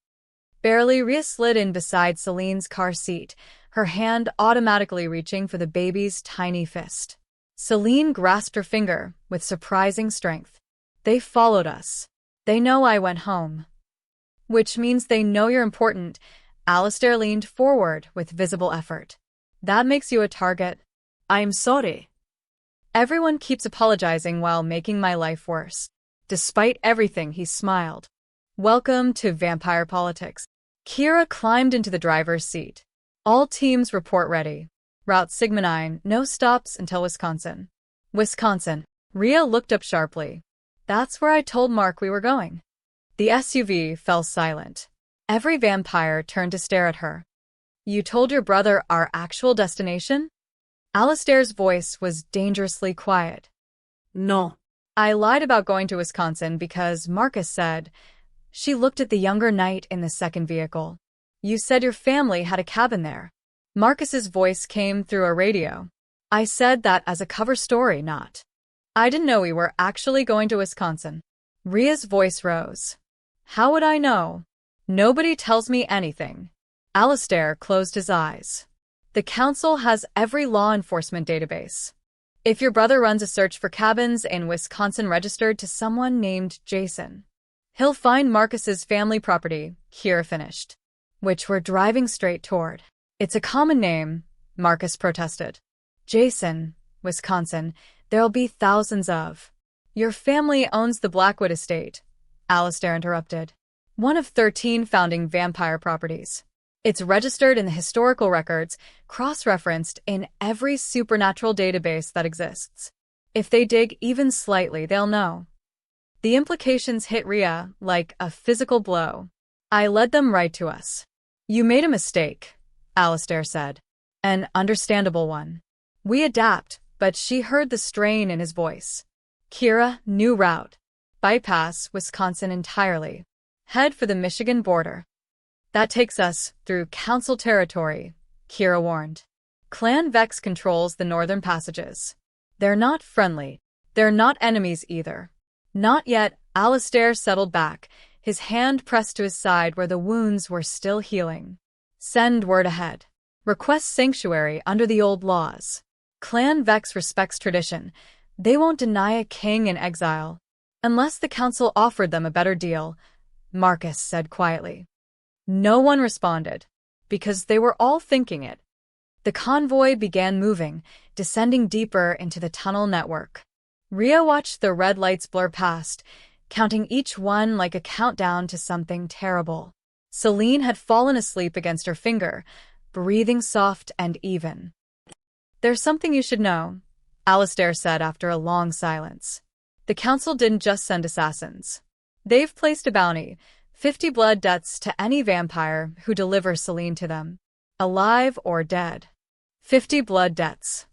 Barely. Rhea slid in beside Celine's car seat, her hand automatically reaching for the baby's tiny fist. Celine grasped her finger with surprising strength. They followed us. They know I went home. Which means they know you're important. Alistair leaned forward with visible effort. That makes you a target. I'm sorry. Everyone keeps apologizing while making my life worse. Despite everything, he smiled. Welcome to vampire politics. Kira climbed into the driver's seat. All teams report ready. Route Sigma 9, no stops until Wisconsin. Wisconsin. Rhea looked up sharply. That's where I told Mark we were going. The SUV fell silent. Every vampire turned to stare at her. You told your brother our actual destination? Alistair's voice was dangerously quiet. No. I lied about going to Wisconsin because Marcus said. She looked at the younger knight in the second vehicle. You said your family had a cabin there. Marcus's voice came through a radio. I said that as a cover story, not. I didn't know we were actually going to Wisconsin. Ria's voice rose. How would I know? Nobody tells me anything. Alistair closed his eyes. The council has every law enforcement database. If your brother runs a search for cabins in Wisconsin registered to someone named Jason, he'll find Marcus's family property, Kira finished, which we're driving straight toward. It's a common name, Marcus protested. Jason, Wisconsin, there'll be thousands of. Your family owns the Blackwood estate, Alistair interrupted. One of 13 founding vampire properties. It's registered in the historical records, cross-referenced in every supernatural database that exists. If they dig even slightly, they'll know. The implications hit Ria like a physical blow. I led them right to us. You made a mistake, Alistair said. An understandable one. We adapt, but she heard the strain in his voice. Kira, new route. Bypass Wisconsin entirely. Head for the Michigan border. That takes us through council territory, Kira warned. Clan Vex controls the northern passages. They're not friendly. They're not enemies either. Not yet. Alistair settled back, his hand pressed to his side where the wounds were still healing. Send word ahead. Request sanctuary under the old laws. Clan Vex respects tradition. They won't deny a king in exile. Unless the council offered them a better deal, Marcus said quietly. No one responded, because they were all thinking it. The convoy began moving, descending deeper into the tunnel network. Ria watched the red lights blur past, counting each one like a countdown to something terrible. Celine had fallen asleep against her finger, breathing soft and even. There's something you should know, Alistair said after a long silence. The council didn't just send assassins. They've placed a bounty, 50 blood debts to any vampire who delivers Celine to them, alive or dead. 50 blood debts.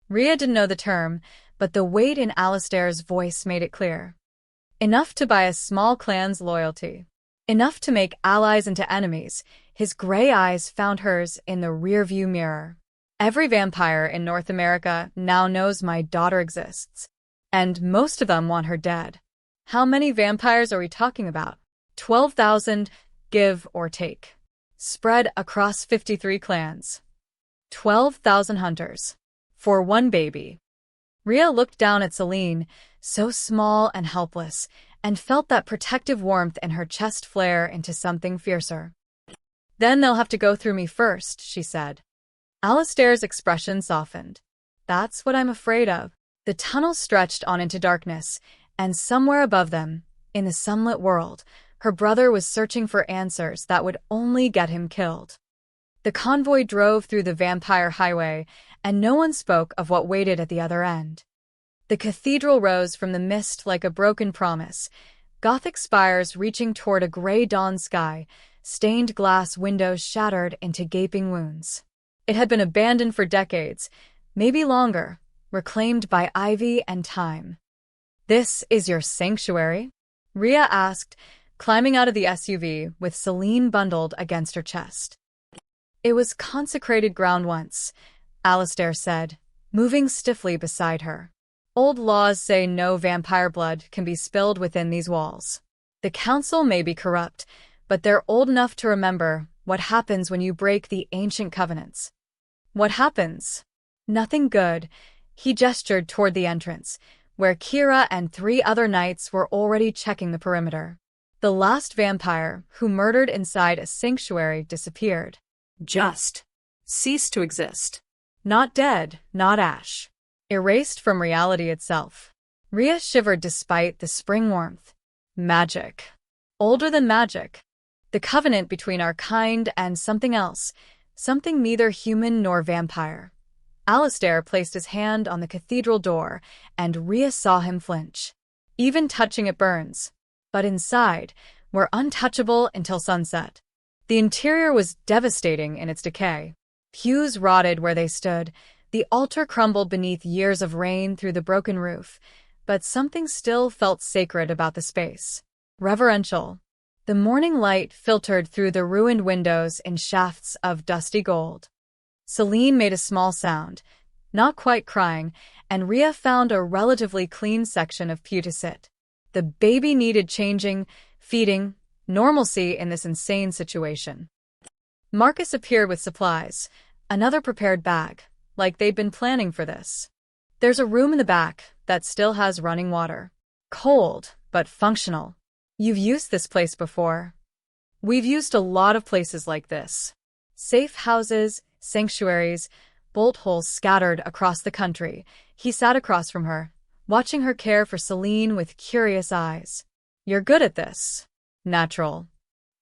Ria didn't know the term, but the weight in Alistair's voice made it clear. Enough to buy a small clan's loyalty. Enough to make allies into enemies. His gray eyes found hers in the rearview mirror. Every vampire in North America now knows my daughter exists. And most of them want her dead. How many vampires are we talking about? 12,000, give or take. Spread across 53 clans. 12,000 hunters. For one baby. Ria looked down at Celine, so small and helpless, and felt that protective warmth in her chest flare into something fiercer. Then they'll have to go through me first, she said. Alistair's expression softened. That's what I'm afraid of. The tunnel stretched on into darkness, and somewhere above them, in the sunlit world, her brother was searching for answers that would only get him killed. The convoy drove through the vampire highway, and no one spoke of what waited at the other end. The cathedral rose from the mist like a broken promise, Gothic spires reaching toward a gray dawn sky, stained glass windows shattered into gaping wounds. It had been abandoned for decades, maybe longer, reclaimed by ivy and time. This is your sanctuary? Ria asked, climbing out of the SUV with Celine bundled against her chest. It was consecrated ground once, Alistair said, moving stiffly beside her. Old laws say no vampire blood can be spilled within these walls. The council may be corrupt, but they're old enough to remember what happens when you break the ancient covenants. What happens? Nothing good. He gestured toward the entrance, where Kira and 3 other knights were already checking the perimeter. The last vampire who murdered inside a sanctuary disappeared. Just ceased to exist. Not dead, not ash. Erased from reality itself. Ria shivered despite the spring warmth. Magic. Older than magic. The covenant between our kind and something else, something neither human nor vampire. Alistair placed his hand on the cathedral door, and Ria saw him flinch. Even touching it burns. But inside, we're untouchable until sunset. The interior was devastating in its decay. Pews rotted where they stood. The altar crumbled beneath years of rain through the broken roof, but something still felt sacred about the space. Reverential. The morning light filtered through the ruined windows in shafts of dusty gold. Celine made a small sound, not quite crying, and Rhea found a relatively clean section of pew to sit. The baby needed changing, feeding, normalcy in this insane situation. Marcus appeared with supplies, another prepared bag, like they'd been planning for this. There's a room in the back that still has running water. Cold, but functional. You've used this place before. We've used a lot of places like this. Safe houses, sanctuaries, bolt holes scattered across the country. He sat across from her, watching her care for Celine with curious eyes. You're good at this. Natural.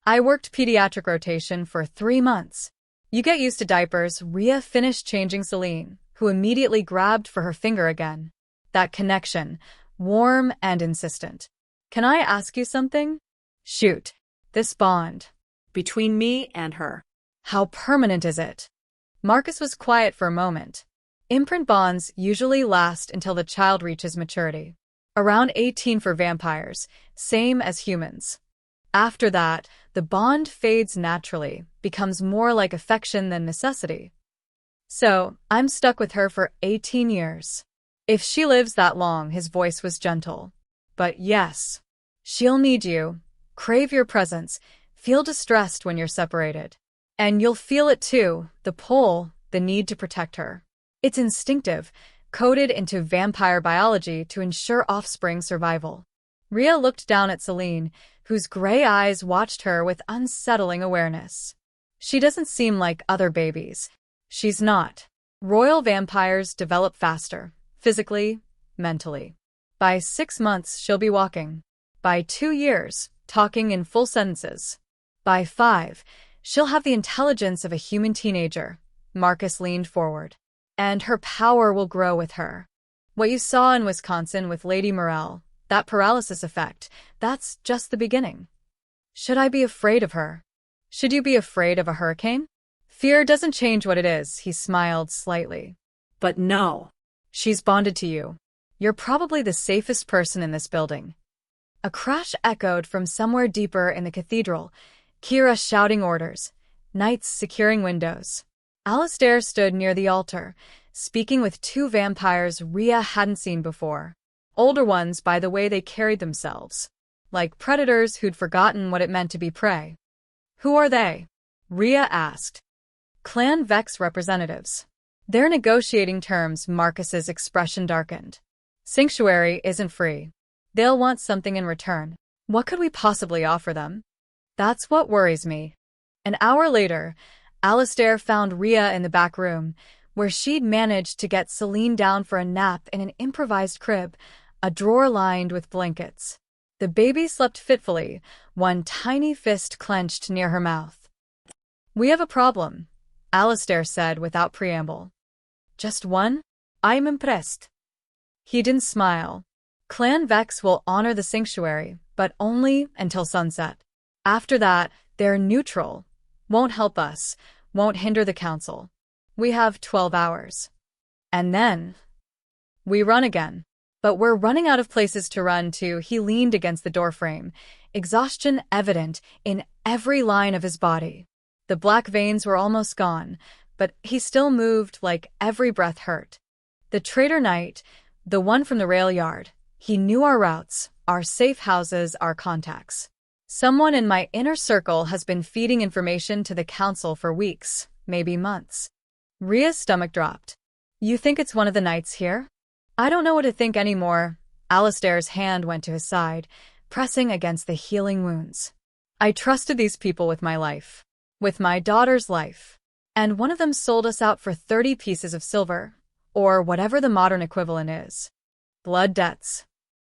I worked pediatric rotation for 3 months. You get used to diapers. Rhea finished changing Celine, who immediately grabbed for her finger again. That connection, warm and insistent. Can I ask you something? Shoot. This bond. Between me and her. How permanent is it? Marcus was quiet for a moment. Imprint bonds usually last until the child reaches maturity. Around 18 for vampires, same as humans. After that, the bond fades naturally, becomes more like affection than necessity. So, I'm stuck with her for 18 years. If she lives that long, his voice was gentle. But yes, she'll need you, crave your presence, feel distressed when you're separated. And you'll feel it too, the pull, the need to protect her. It's instinctive, coded into vampire biology to ensure offspring survival. Rhea looked down at Celine, whose gray eyes watched her with unsettling awareness. She doesn't seem like other babies. She's not. Royal vampires develop faster, physically, mentally. By 6 months, she'll be walking. By 2 years, talking in full sentences. By 5, she'll have the intelligence of a human teenager. Marcus leaned forward. And her power will grow with her. What you saw in Wisconsin with Lady Morel, that paralysis effect, that's just the beginning. Should I be afraid of her? Should you be afraid of a hurricane? Fear doesn't change what it is, he smiled slightly. But no. She's bonded to you. You're probably the safest person in this building. A crash echoed from somewhere deeper in the cathedral, Kira shouting orders, knights securing windows. Alistair stood near the altar, speaking with 2 vampires Rhea hadn't seen before. Older ones by the way they carried themselves. Like predators who'd forgotten what it meant to be prey. Who are they? Rhea asked. Clan Vex representatives. They're negotiating terms. Marcus's expression darkened. Sanctuary isn't free. They'll want something in return. What could we possibly offer them? That's what worries me. An hour later, Alistair found Rhea in the back room, where she'd managed to get Celine down for a nap in an improvised crib, a drawer lined with blankets. The baby slept fitfully, one tiny fist clenched near her mouth. We have a problem, Alistair said without preamble. Just one? I'm impressed. He didn't smile. Clan Vex will honor the sanctuary, but only until sunset. After that, they're neutral. Won't help us, won't hinder the council. We have 12 hours. And then we run again. But we're running out of places to run to. He leaned against the doorframe, exhaustion evident in every line of his body. The black veins were almost gone, but he still moved like every breath hurt. The traitor knight, the one from the rail yard, he knew our routes, our safe houses, our contacts. Someone in my inner circle has been feeding information to the council for weeks, maybe months. Rhea's stomach dropped. You think it's one of the knights here? I don't know what to think anymore. Alistair's hand went to his side, pressing against the healing wounds. I trusted these people with my life. With my daughter's life. And one of them sold us out for 30 pieces of silver, or whatever the modern equivalent is. Blood debts.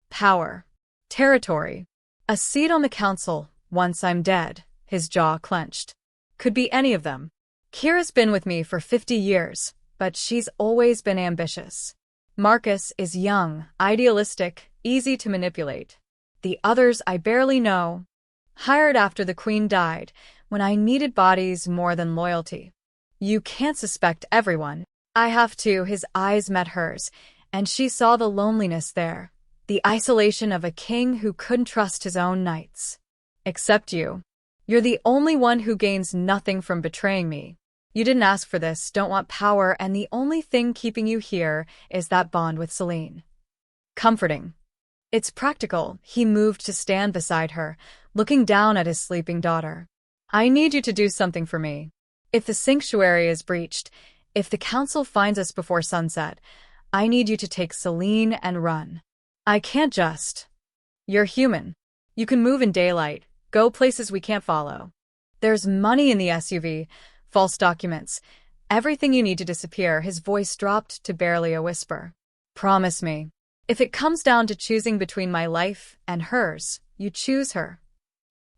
Power. Territory. A seat on the council, once I'm dead. His jaw clenched. Could be any of them. Kira's been with me for 50 years, but she's always been ambitious. Marcus is young, idealistic, easy to manipulate. The others I barely know. Hired after the queen died, when I needed bodies more than loyalty. You can't suspect everyone. I have to. His eyes met hers, and she saw the loneliness there. The isolation of a king who couldn't trust his own knights. Except you. You're the only one who gains nothing from betraying me. You didn't ask for this, don't want power, and the only thing keeping you here is that bond with Celine. Comforting. It's practical. He moved to stand beside her, looking down at his sleeping daughter. I need you to do something for me. If the sanctuary is breached, if the council finds us before sunset, I need you to take Celine and run. I can't just. You're human. You can move in daylight, go places we can't follow. There's money in the SUV, false documents, everything you need to disappear. His voice dropped to barely a whisper. Promise me. If it comes down to choosing between my life and hers, you choose her.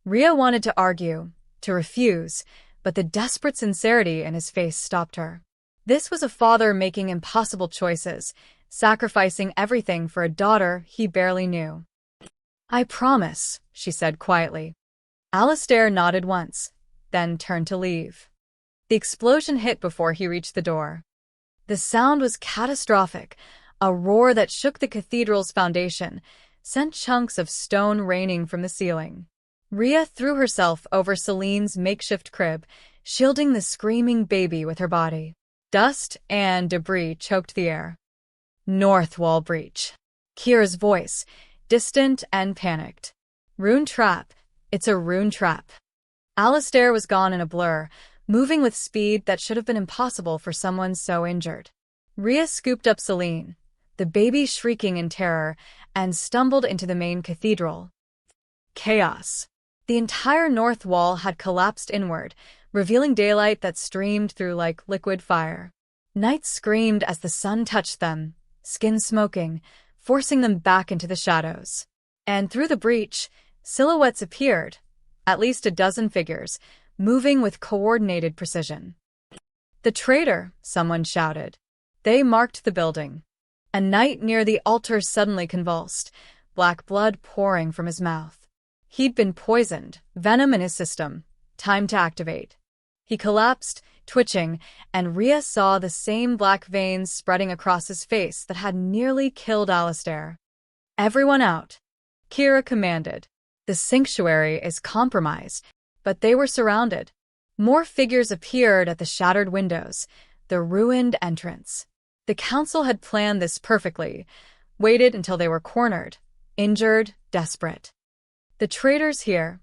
Ria wanted to argue, to refuse, but the desperate sincerity in his face stopped her. This was a father making impossible choices, sacrificing everything for a daughter he barely knew. I promise, she said quietly. Alistair nodded once, then turned to leave. The explosion hit before he reached the door. The sound was catastrophic, a roar that shook the cathedral's foundation, sent chunks of stone raining from the ceiling. Ria threw herself over Celine's makeshift crib, shielding the screaming baby with her body. Dust and debris choked the air. North wall breach. Kira's voice, distant and panicked. Rune trap. It's a rune trap. Alistair was gone in a blur, moving with speed that should have been impossible for someone so injured. Ria scooped up Celine, the baby shrieking in terror, and stumbled into the main cathedral. Chaos. The entire north wall had collapsed inward, revealing daylight that streamed through like liquid fire. Knights screamed as the sun touched them, skin smoking, forcing them back into the shadows. And through the breach, silhouettes appeared, at least a dozen figures, moving with coordinated precision. The traitor, someone shouted. They marked the building. A knight near the altar suddenly convulsed, black blood pouring from his mouth. He'd been poisoned, venom in his system. Time to activate. He collapsed, twitching, and Ria saw the same black veins spreading across his face that had nearly killed Alistair. Everyone out, Kira commanded. The sanctuary is compromised, but they were surrounded. More figures appeared at the shattered windows, the ruined entrance. The council had planned this perfectly, waited until they were cornered, injured, desperate. The traitors here,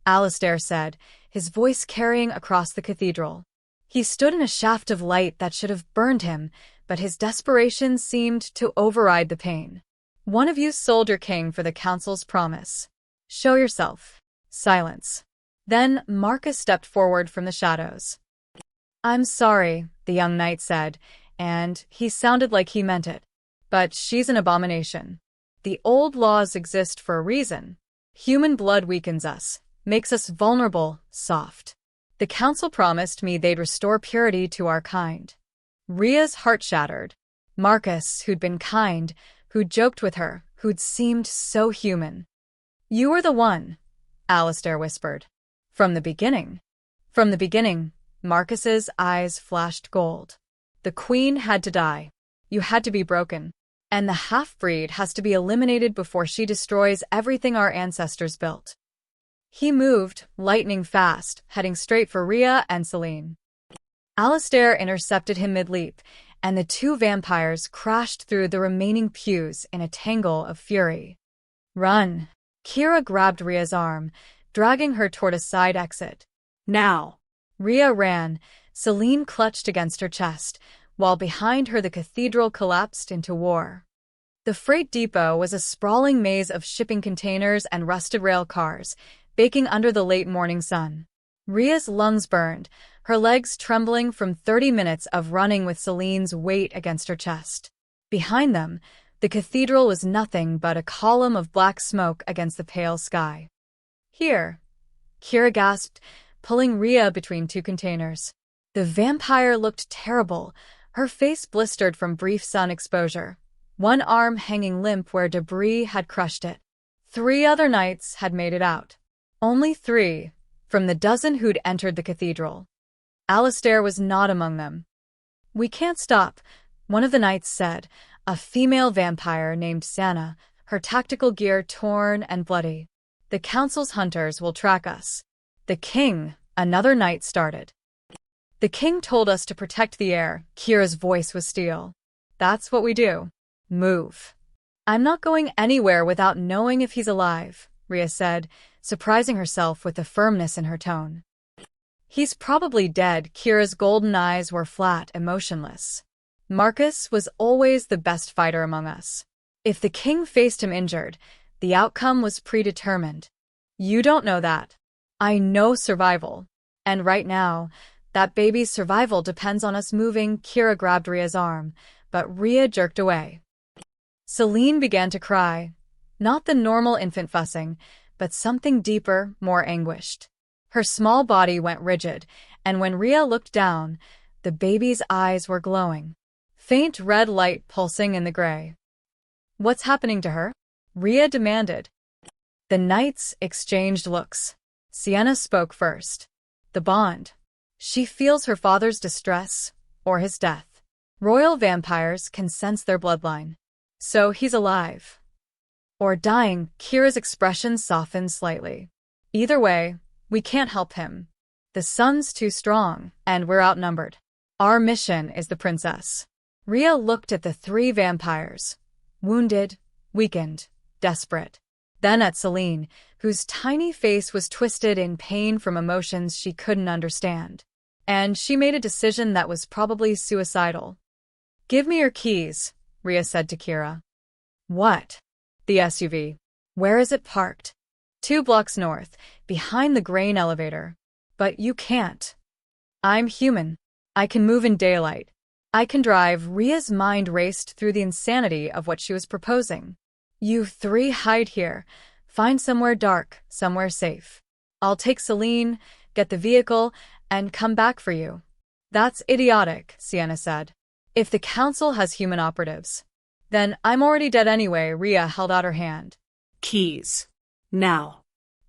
Alistair said, his voice carrying across the cathedral. He stood in a shaft of light that should have burned him, but his desperation seemed to override the pain. One of you sold your king for the council's promise. Show yourself. Silence. Then Marcus stepped forward from the shadows. I'm sorry, the young knight said, and he sounded like he meant it. But she's an abomination. The old laws exist for a reason. Human blood weakens us, makes us vulnerable, soft. The council promised me they'd restore purity to our kind. Ria's heart shattered. Marcus, who'd been kind, who'd joked with her, who'd seemed so human. You were the one, Alistair whispered. From the beginning. From the beginning, Marcus's eyes flashed gold. The queen had to die. You had to be broken. And the half-breed has to be eliminated before she destroys everything our ancestors built. He moved, lightning fast, heading straight for Ria and Celine. Alistair intercepted him mid-leap, and the two vampires crashed through the remaining pews in a tangle of fury. Run! Kira grabbed Ria's arm, dragging her toward a side exit. Now! Ria ran, Celine clutched against her chest, while behind her the cathedral collapsed into war. The freight depot was a sprawling maze of shipping containers and rusted rail cars, baking under the late morning sun. Ria's lungs burned, her legs trembling from 30 minutes of running with Celine's weight against her chest. Behind them, the cathedral was nothing but a column of black smoke against the pale sky. Here, Kira gasped, pulling Ria between two containers. The vampire looked terrible, her face blistered from brief sun exposure, one arm hanging limp where debris had crushed it. 3 other knights had made it out. Only 3, from the dozen who'd entered the cathedral. Alistair was not among them. We can't stop, one of the knights said, a female vampire named Sana, her tactical gear torn and bloody. The council's hunters will track us. The king, another knight started. The king told us to protect the heir. Kira's voice was steel. That's what we do. Move. I'm not going anywhere without knowing if he's alive, Rhea said, surprising herself with the firmness in her tone. He's probably dead. Kira's golden eyes were flat, emotionless. Marcus was always the best fighter among us. If the king faced him injured, the outcome was predetermined. You don't know that. I know survival. And right now, that baby's survival depends on us moving. Kira grabbed Rhea's arm, but Rhea jerked away. Celine began to cry. Not the normal infant fussing, but something deeper, more anguished. Her small body went rigid, and when Rhea looked down, the baby's eyes were glowing. Faint red light pulsing in the gray. What's happening to her? Rhea demanded. The knights exchanged looks. Sienna spoke first. The bond. She feels her father's distress, or his death. Royal vampires can sense their bloodline. So he's alive. Or dying. Kira's expression softened slightly. Either way, we can't help him. The sun's too strong, and we're outnumbered. Our mission is the princess. Rhea looked at the three vampires. Wounded, weakened, desperate. Then at Celine, whose tiny face was twisted in pain from emotions she couldn't understand. And she made a decision that was probably suicidal. Give me your keys, Rhea said to Kira. What? The SUV. Where is it parked? 2 blocks north, behind the grain elevator. But you can't. I'm human. I can move in daylight. I can drive. Rhea's mind raced through the insanity of what she was proposing. You three hide here. Find somewhere dark, somewhere safe. I'll take Celine, get the vehicle, and come back for you. That's idiotic, Sienna said. If the council has human operatives, then I'm already dead anyway. Rhea held out her hand. Keys. Now.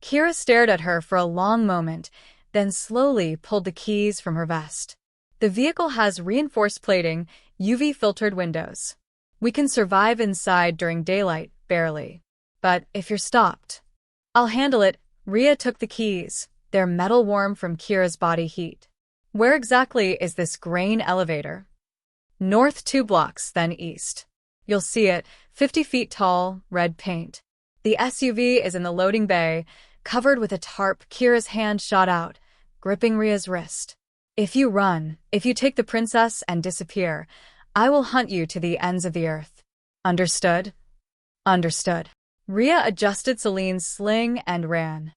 Kira stared at her for a long moment, then slowly pulled the keys from her vest. The vehicle has reinforced plating, UV-filtered windows. We can survive inside during daylight, barely. But if you're stopped, I'll handle it. Rhea took the keys, their metal warm from Kira's body heat. Where exactly is this grain elevator? North 2 blocks, then east. You'll see it, 50 feet tall, red paint. The SUV is in the loading bay, covered with a tarp. Kira's hand shot out, gripping Rhea's wrist. If you run, if you take the princess and disappear, I will hunt you to the ends of the earth. Understood? Understood. Rhea adjusted Celine's sling and ran.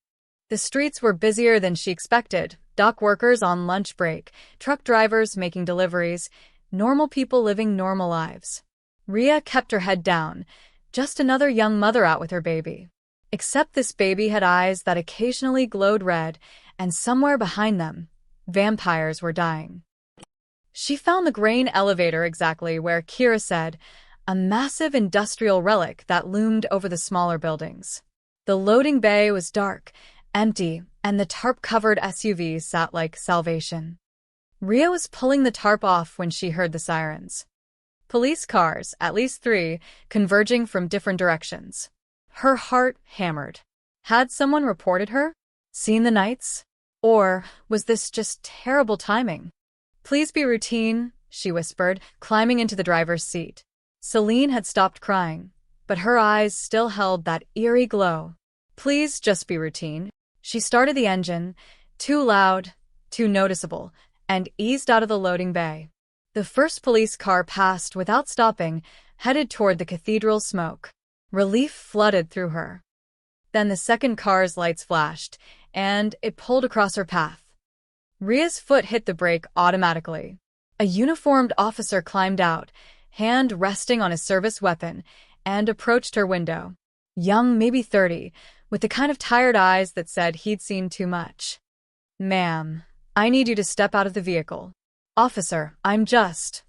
The streets were busier than she expected. Dock workers on lunch break, truck drivers making deliveries, normal people living normal lives. Rhea kept her head down, just another young mother out with her baby. Except this baby had eyes that occasionally glowed red, and somewhere behind them, vampires were dying. She found the grain elevator exactly where Kira said, a massive industrial relic that loomed over the smaller buildings. The loading bay was dark, empty, and the tarp-covered SUV sat like salvation. Rhea was pulling the tarp off when she heard the sirens. Police cars, at least 3, converging from different directions. Her heart hammered. Had someone reported her? Seen the knights? Or was this just terrible timing? Please be routine, she whispered, climbing into the driver's seat. Celine had stopped crying, but her eyes still held that eerie glow. Please just be routine. She started the engine, too loud, too noticeable, and eased out of the loading bay. The first police car passed without stopping, headed toward the cathedral smoke. Relief flooded through her. Then the second car's lights flashed, and it pulled across her path. Rhea's foot hit the brake automatically. A uniformed officer climbed out, hand resting on his service weapon, and approached her window. Young, maybe 30, with the kind of tired eyes that said he'd seen too much. Ma'am, I need you to step out of the vehicle. Officer, I'm just...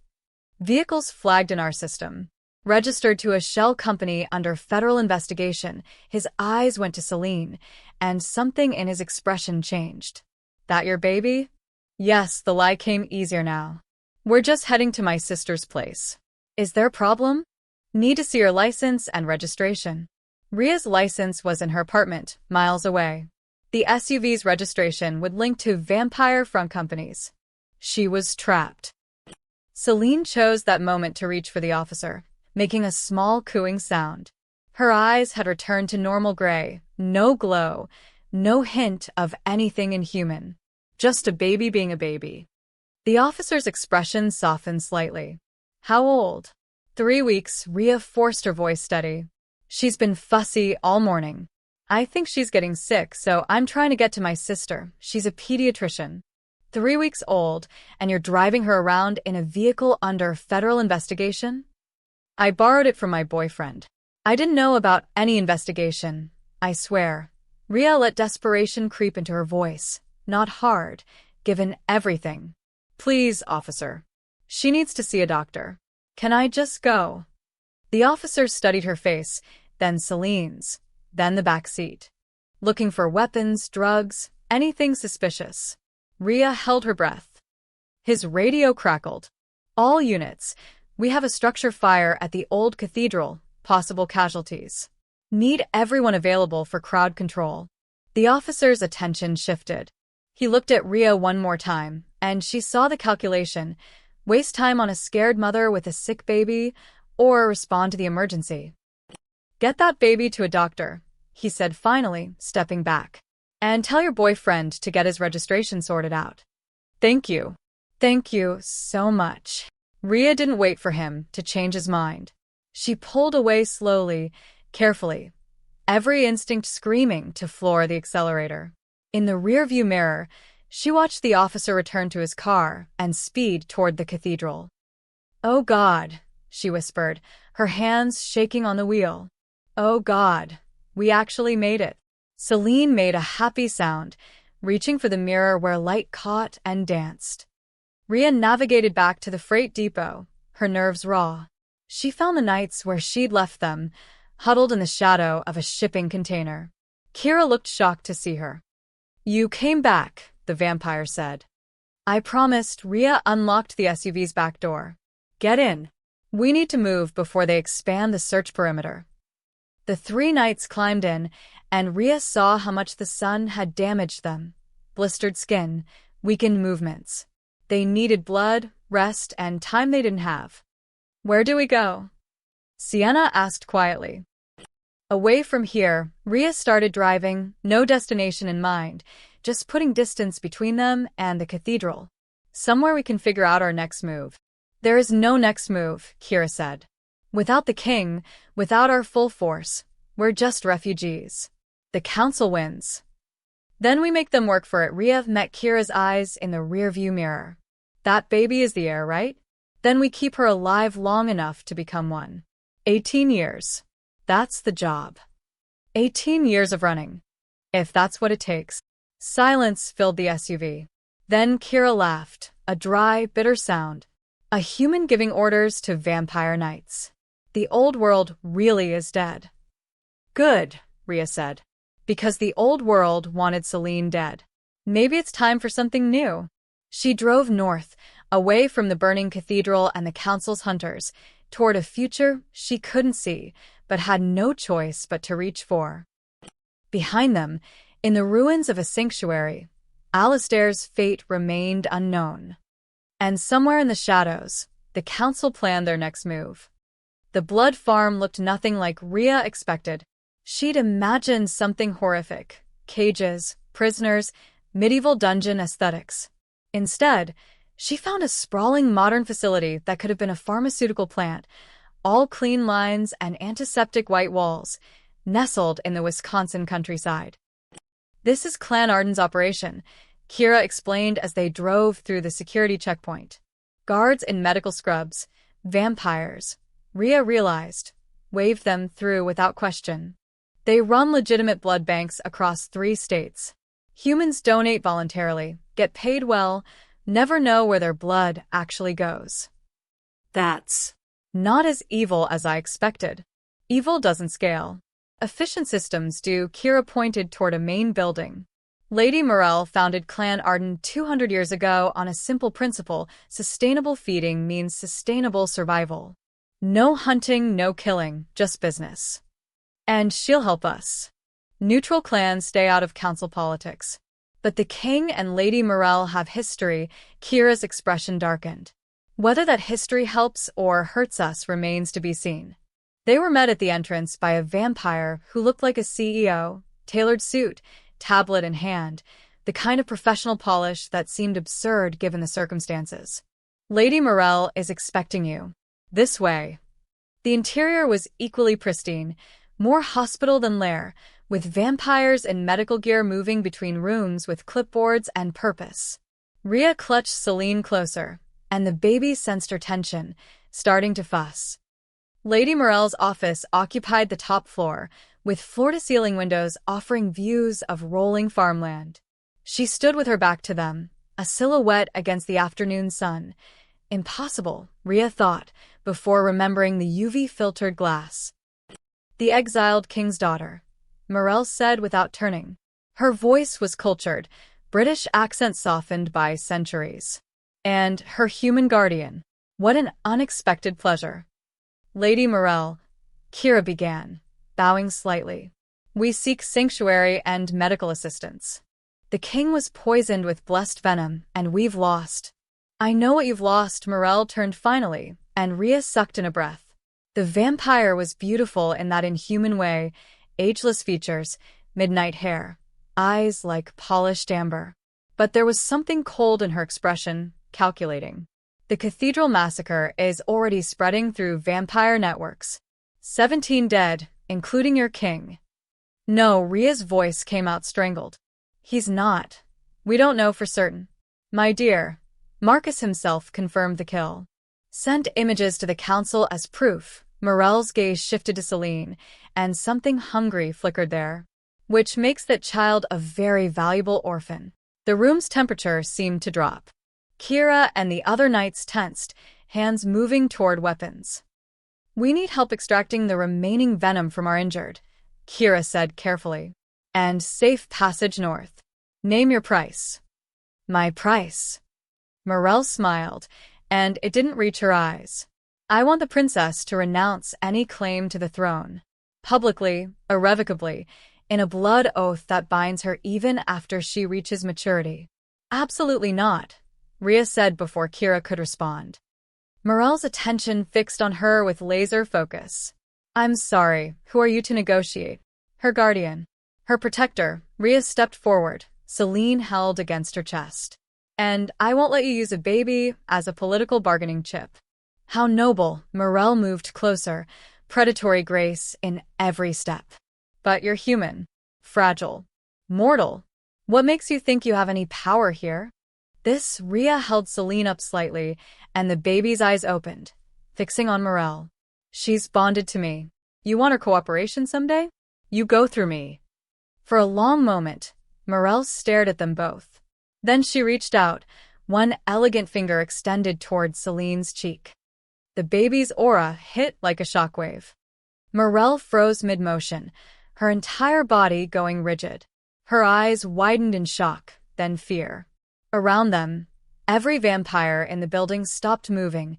Vehicles flagged in our system. Registered to a shell company under federal investigation. His eyes went to Celine, and something in his expression changed. That your baby? Yes, the lie came easier now. We're just heading to my sister's place. Is there a problem? Need to see your license and registration. Rhea's license was in her apartment, miles away. The SUV's registration would link to vampire front companies. She was trapped. Celine chose that moment to reach for the officer, making a small cooing sound. Her eyes had returned to normal gray, no glow, no hint of anything inhuman. Just a baby being a baby. The officer's expression softened slightly. How old? 3 weeks, Rhea forced her voice steady. She's been fussy all morning. I think she's getting sick, so I'm trying to get to my sister. She's a pediatrician. 3 weeks old, and you're driving her around in a vehicle under federal investigation? I borrowed it from my boyfriend. I didn't know about any investigation, I swear. Rhea let desperation creep into her voice. Not hard, given everything. Please, officer. She needs to see a doctor. Can I just go? The officer studied her face, then Celine's, then the back seat. Looking for weapons, drugs, anything suspicious. Rhea held her breath. His radio crackled. All units. We have a structure fire at the old cathedral. Possible casualties. Need everyone available for crowd control. The officer's attention shifted. He looked at Rhea one more time, and she saw the calculation. Waste time on a scared mother with a sick baby, or respond to the emergency. Get that baby to a doctor, he said finally, stepping back. And tell your boyfriend to get his registration sorted out. Thank you. Thank you so much. Rhea didn't wait for him to change his mind. She pulled away slowly, carefully, every instinct screaming to floor the accelerator. In the rearview mirror, she watched the officer return to his car and speed toward the cathedral. Oh God, she whispered, her hands shaking on the wheel. Oh God, we actually made it. Celine made a happy sound, reaching for the mirror where light caught and danced. Rhea navigated back to the freight depot, her nerves raw. She found the knights where she'd left them, huddled in the shadow of a shipping container. Kira looked shocked to see her. You came back, the vampire said. I promised. Rhea unlocked the SUV's back door. Get in. We need to move before they expand the search perimeter. The 3 knights climbed in, and Rhea saw how much the sun had damaged them. Blistered skin, weakened movements. They needed blood, rest, and time they didn't have. Where do we go? Sienna asked quietly. Away from here, Rhea started driving, no destination in mind, just putting distance between them and the cathedral. Somewhere we can figure out our next move. There is no next move, Kira said. Without the king, without our full force, we're just refugees. The council wins. Then we make them work for it. Rhea met Kira's eyes in the rearview mirror. That baby is the heir, right? Then we keep her alive long enough to become one. 18 years. That's the job. 18 years of running. If that's what it takes. Silence filled the SUV. Then Kira laughed, a dry, bitter sound. A human giving orders to vampire knights. The old world really is dead. Good, Rhea said. Because the old world wanted Celine dead. Maybe it's time for something new. She drove north, away from the burning cathedral and the council's hunters, toward a future she couldn't see, but had no choice but to reach for. Behind them, in the ruins of a sanctuary, Alistair's fate remained unknown. And somewhere in the shadows, the council planned their next move. The blood farm looked nothing like Rhea expected. She'd imagined something horrific. Cages, prisoners, medieval dungeon aesthetics. Instead, she found a sprawling modern facility that could have been a pharmaceutical plant, all clean lines and antiseptic white walls, nestled in the Wisconsin countryside. This is Clan Arden's operation, Kira explained as they drove through the security checkpoint. Guards in medical scrubs, vampires, Rhea realized, waved them through without question. They run legitimate blood banks across 3 states. Humans donate voluntarily, get paid well, never know where their blood actually goes. That's not as evil as I expected. Evil doesn't scale. Efficient systems do. Kira pointed toward a main building. Lady Morell founded Clan Arden 200 years ago on a simple principle: sustainable feeding means sustainable survival. No hunting, no killing, just business. And she'll help us. Neutral clans stay out of council politics. But the king and Lady Morel have history. Kira's expression darkened. Whether that history helps or hurts us remains to be seen. They were met at the entrance by a vampire who looked like a CEO, tailored suit, tablet in hand, the kind of professional polish that seemed absurd given the circumstances. Lady Morel is expecting you. This way. The interior was equally pristine, more hospital than lair, with vampires in medical gear moving between rooms with clipboards and purpose. Rhea clutched Celine closer, and the baby sensed her tension, starting to fuss. Lady Morel's office occupied the top floor, with floor-to-ceiling windows offering views of rolling farmland. She stood with her back to them, a silhouette against the afternoon sun. Impossible, Rhea thought, before remembering the UV-filtered glass. The exiled king's daughter, Morel said without turning. Her voice was cultured, British accent softened by centuries. And her human guardian. What an unexpected pleasure. Lady Morel, Kira began, bowing slightly. We seek sanctuary and medical assistance. The king was poisoned with blessed venom, and we've lost. I know what you've lost. Morel turned finally, and Rhea sucked in a breath. The vampire was beautiful in that inhuman way, ageless features, midnight hair, eyes like polished amber. But there was something cold in her expression, calculating. The cathedral massacre is already spreading through vampire networks. 17 dead, including your king. No, Rhea's voice came out strangled. He's not. We don't know for certain. My dear, Marcus himself confirmed the kill. Sent images to the council as proof. Morel's gaze shifted to Celine, and something hungry flickered there. Which makes that child a very valuable orphan. The room's temperature seemed to drop. Kira and the other knights tensed, hands moving toward weapons. We need help extracting the remaining venom from our injured, Kira said carefully. And safe passage north. Name your price. My price. Morel smiled, and it didn't reach her eyes. I want the princess to renounce any claim to the throne. Publicly, irrevocably, in a blood oath that binds her even after she reaches maturity. Absolutely not, Rhea said before Kira could respond. Morel's attention fixed on her with laser focus. I'm sorry, who are you to negotiate? Her guardian. Her protector. Rhea stepped forward, Celine held against her chest. And I won't let you use a baby as a political bargaining chip. How noble. Morel moved closer, predatory grace in every step. But you're human. Fragile. Mortal. What makes you think you have any power here? This, Rhea held Celine up slightly, and the baby's eyes opened, fixing on Morel. She's bonded to me. You want her cooperation someday? You go through me. For a long moment, Morel stared at them both. Then she reached out, one elegant finger extended toward Celine's cheek. The baby's aura hit like a shockwave. Morel froze mid-motion, her entire body going rigid. Her eyes widened in shock, then fear. Around them, every vampire in the building stopped moving.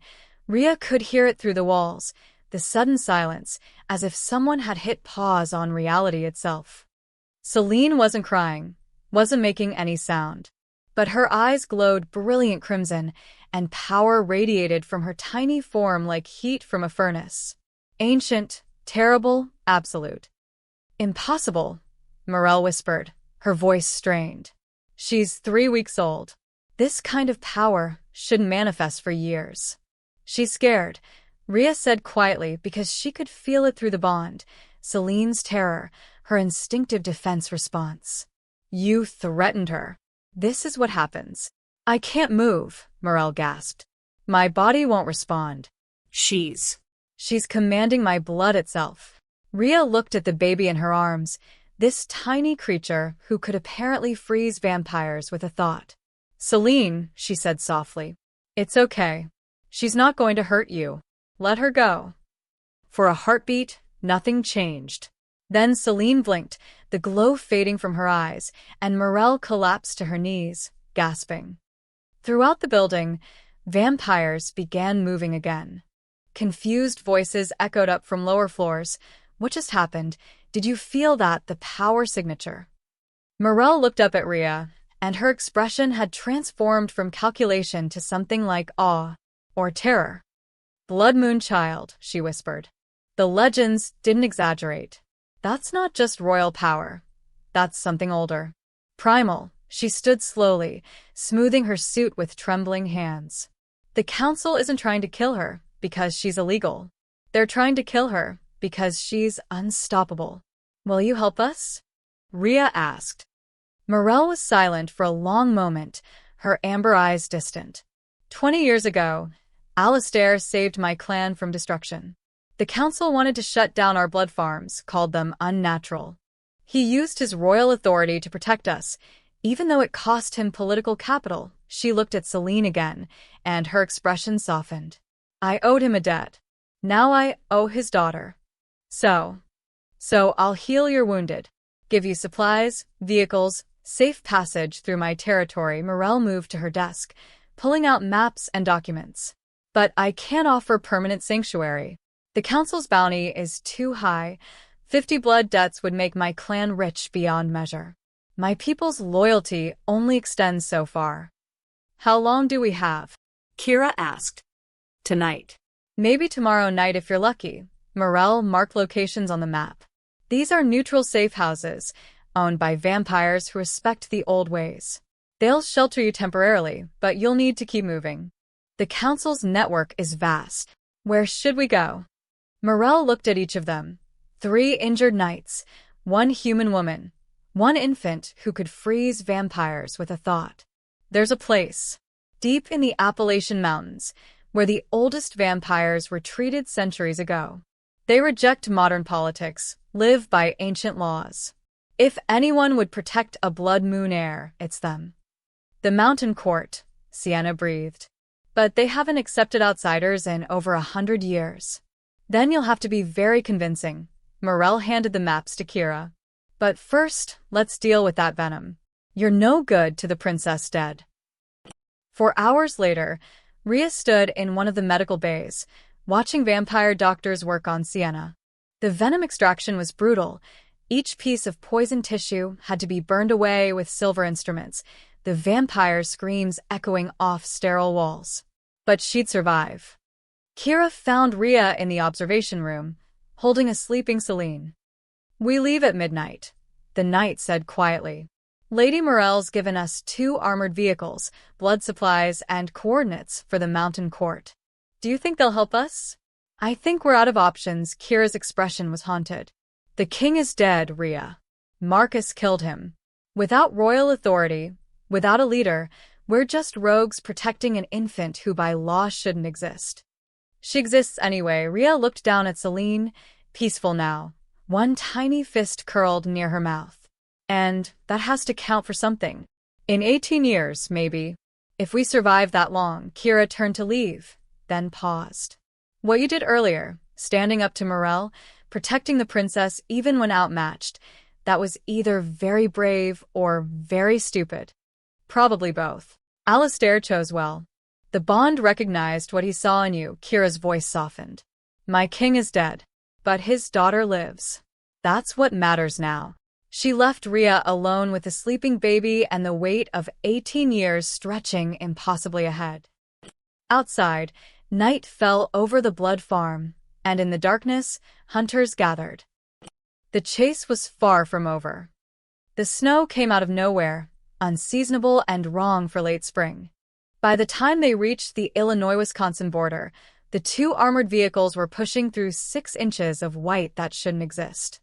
Rhea could hear it through the walls, the sudden silence, as if someone had hit pause on reality itself. Celine wasn't crying, wasn't making any sound. But her eyes glowed brilliant crimson, and power radiated from her tiny form like heat from a furnace. Ancient, terrible, absolute. Impossible, Morel whispered, her voice strained. She's 3 weeks old. This kind of power shouldn't manifest for years. She's scared, Rhea said quietly because she could feel it through the bond, Celine's terror, her instinctive defense response. You threatened her. This is what happens. I can't move, Morel gasped. My body won't respond. She's commanding my blood itself. Rhea looked at the baby in her arms, this tiny creature who could apparently freeze vampires with a thought. Celine, she said softly. It's okay. She's not going to hurt you. Let her go. For a heartbeat, nothing changed. Then Celine blinked, the glow fading from her eyes, and Morel collapsed to her knees, gasping. Throughout the building, vampires began moving again. Confused voices echoed up from lower floors. What just happened? Did you feel that, the power signature? Morel looked up at Rhea, and her expression had transformed from calculation to something like awe or terror. "Blood Moon Child," she whispered. "The legends didn't exaggerate. That's not just royal power. That's something older. Primal." She stood slowly, smoothing her suit with trembling hands. "The council isn't trying to kill her because she's illegal. They're trying to kill her because she's unstoppable. Will you help us?" Rhea asked. Morel was silent for a long moment, her amber eyes distant. 20 years ago, Alistair saved my clan from destruction. The council wanted to shut down our blood farms, called them unnatural. He used his royal authority to protect us, even though it cost him political capital. She looked at Celine again, and her expression softened. "I owed him a debt. Now I owe his daughter. So I'll heal your wounded, give you supplies, vehicles, safe passage through my territory." Morel moved to her desk, pulling out maps and documents. "But I can't offer permanent sanctuary. The council's bounty is too high. 50 blood debts would make my clan rich beyond measure. My people's loyalty only extends so far." "How long do we have?" Kira asked. "Tonight." "Maybe tomorrow night if you're lucky." Morel marked locations on the map. "These are neutral safe houses, owned by vampires who respect the old ways. They'll shelter you temporarily, but you'll need to keep moving. The council's network is vast. Where should we go?" Morel looked at each of them. 3 injured knights, 1 human woman, 1 infant who could freeze vampires with a thought. "There's a place, deep in the Appalachian Mountains, where the oldest vampires were treated centuries ago. They reject modern politics, live by ancient laws. If anyone would protect a blood moon heir, it's them." "The Mountain Court," Sienna breathed. "But they haven't accepted outsiders in over 100 years. Then you'll have to be very convincing." Morel handed the maps to Kira. "But first, let's deal with that venom. You're no good to the princess dead." 4 hours later, Rhea stood in one of the medical bays, watching vampire doctors work on Sienna. The venom extraction was brutal. Each piece of poisoned tissue had to be burned away with silver instruments, the vampire's screams echoing off sterile walls. But she'd survive. Kira found Rhea in the observation room, holding a sleeping Celine. "We leave at midnight," the knight said quietly. "Lady Morel's given us 2 armored vehicles, blood supplies, and coordinates for the Mountain Court. Do you think they'll help us?" "I think we're out of options." Kira's expression was haunted. "The king is dead, Rhea. Marcus killed him. Without royal authority, without a leader, we're just rogues protecting an infant who by law shouldn't exist." "She exists anyway." Rhea looked down at Celine, peaceful now, one tiny fist curled near her mouth. "And that has to count for something. In 18 years, maybe. If we survive that long." Kira turned to leave, then paused. "What you did earlier, standing up to Morel, protecting the princess even when outmatched, that was either very brave or very stupid. Probably both. Alistair chose well. The bond recognized what he saw in you." Kira's voice softened. "My king is dead, but his daughter lives. That's what matters now." She left Rhea alone with the sleeping baby and the weight of 18 years stretching impossibly ahead. Outside, night fell over the blood farm, and in the darkness, hunters gathered. The chase was far from over. The snow came out of nowhere, unseasonable and wrong for late spring. By the time they reached the Illinois-Wisconsin border, the 2 armored vehicles were pushing through 6 inches of white that shouldn't exist.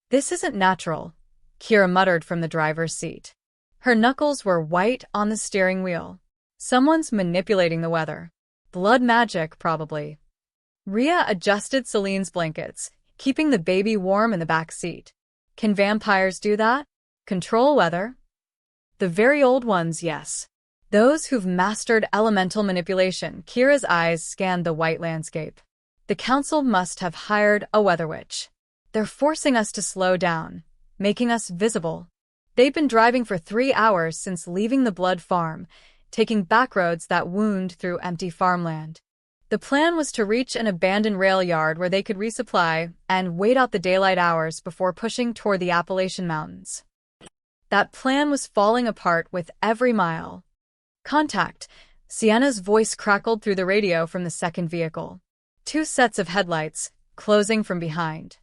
"This isn't natural," Kira muttered from the driver's seat. Her knuckles were white on the steering wheel. "Someone's manipulating the weather. Blood magic, probably." Rhea adjusted Celine's blankets, keeping the baby warm in the back seat. "Can vampires do that? Control weather?" "The very old ones, yes. Those who've mastered elemental manipulation." Kira's eyes scanned the white landscape. "The council must have hired a weather witch. They're forcing us to slow down, making us visible. They've been driving for 3 hours since leaving the blood farm, taking back roads that wound through empty farmland. The plan was to reach an abandoned rail yard where they could resupply and wait out the daylight hours before pushing toward the Appalachian Mountains." That plan was falling apart with every mile. Contact! Sienna's voice crackled through the radio from the second vehicle. 2 sets of headlights, closing from behind.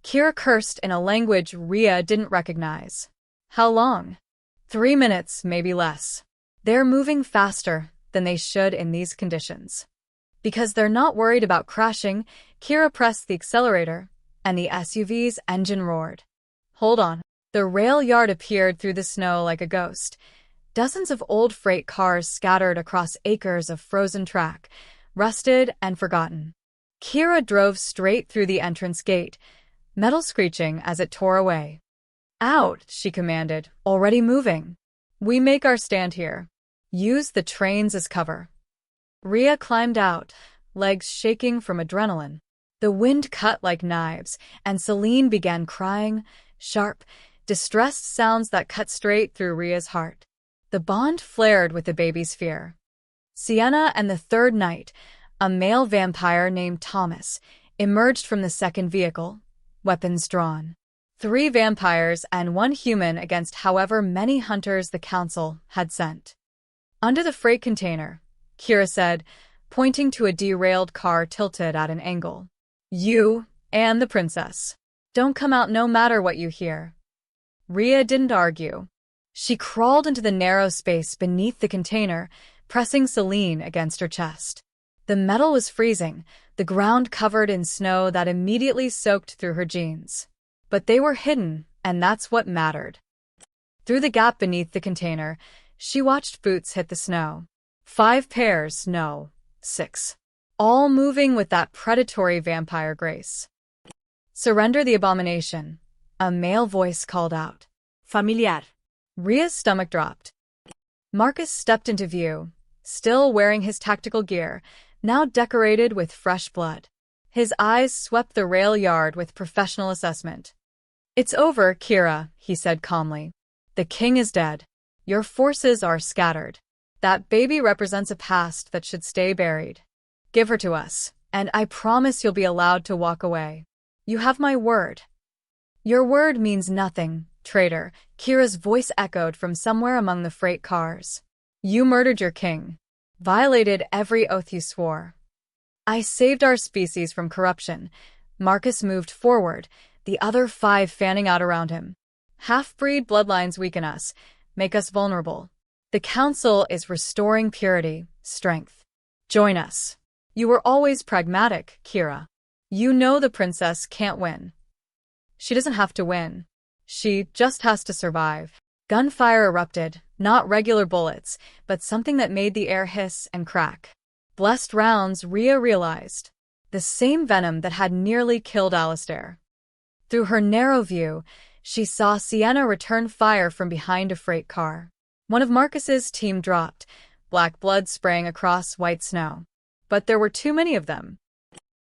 Kira cursed in a language Rhea didn't recognize. How long? 3 minutes, maybe less. They're moving faster than they should in these conditions. Because they're not worried about crashing, Kira pressed the accelerator, and the SUV's engine roared. Hold on. The rail yard appeared through the snow like a ghost. Dozens of old freight cars scattered across acres of frozen track, rusted and forgotten. Kira drove straight through the entrance gate, metal screeching as it tore away. Out, she commanded, already moving. We make our stand here. Use the trains as cover. Rhea climbed out, legs shaking from adrenaline. The wind cut like knives, and Celine began crying, sharp, distressed sounds that cut straight through Rhea's heart. The bond flared with the baby's fear. Sienna and the third knight, a male vampire named Thomas, emerged from the second vehicle, weapons drawn. 3 vampires and 1 human against however many hunters the council had sent. Under the freight container, Kira said, pointing to a derailed car tilted at an angle. You and the princess. Don't come out no matter what you hear. Rhea didn't argue. She crawled into the narrow space beneath the container, pressing Celine against her chest. The metal was freezing, the ground covered in snow that immediately soaked through her jeans. But they were hidden, and that's what mattered. Through the gap beneath the container, she watched boots hit the snow. 5 pairs, no, 6. All moving with that predatory vampire grace. Surrender the abomination, a male voice called out. Familiar. Rhea's stomach dropped. Marcus stepped into view, still wearing his tactical gear, now decorated with fresh blood. His eyes swept the rail yard with professional assessment. It's over, Kira, he said calmly. The king is dead. Your forces are scattered. That baby represents a past that should stay buried. Give her to us, and I promise you'll be allowed to walk away. You have my word. Your word means nothing, traitor, Kira's voice echoed from somewhere among the freight cars. You murdered your king. Violated every oath you swore. I saved our species from corruption. Marcus moved forward, the other 5 fanning out around him. Half-breed bloodlines weaken us, make us vulnerable. The council is restoring purity, strength. Join us. You were always pragmatic, Kira. You know the princess can't win. She doesn't have to win. She just has to survive. Gunfire erupted, not regular bullets, but something that made the air hiss and crack. Blessed rounds, Rhea realized. The same venom that had nearly killed Alistair. Through her narrow view, she saw Sienna return fire from behind a freight car. One of Marcus's team dropped, black blood spraying across white snow. But there were too many of them.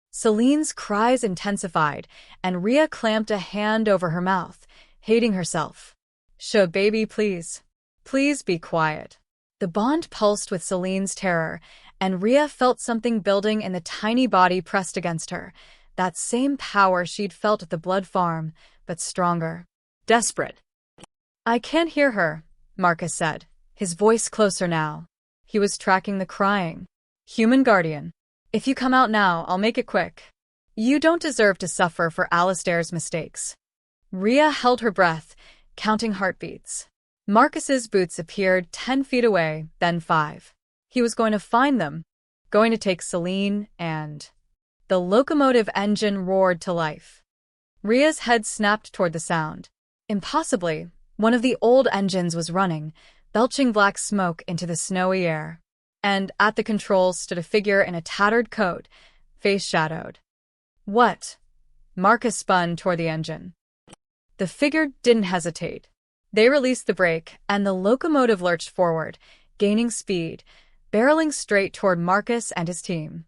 Celine's cries intensified, and Rhea clamped a hand over her mouth, hating herself. Shh, baby, please. Please be quiet. The bond pulsed with Celine's terror, and Rhea felt something building in the tiny body pressed against her. That same power she'd felt at the blood farm, but stronger. Desperate. I can't hear her, Marcus said, his voice closer now. He was tracking the crying. Human guardian. If you come out now, I'll make it quick. You don't deserve to suffer for Alistair's mistakes. Rhea held her breath, counting heartbeats. Marcus's boots appeared 10 feet away, then 5. He was going to find them, going to take Celine and... The locomotive engine roared to life. Rhea's head snapped toward the sound. Impossibly, one of the old engines was running, belching black smoke into the snowy air. And at the controls stood a figure in a tattered coat, face shadowed. What? Marcus spun toward the engine. The figure didn't hesitate. They released the brake, and the locomotive lurched forward, gaining speed, barreling straight toward Marcus and his team.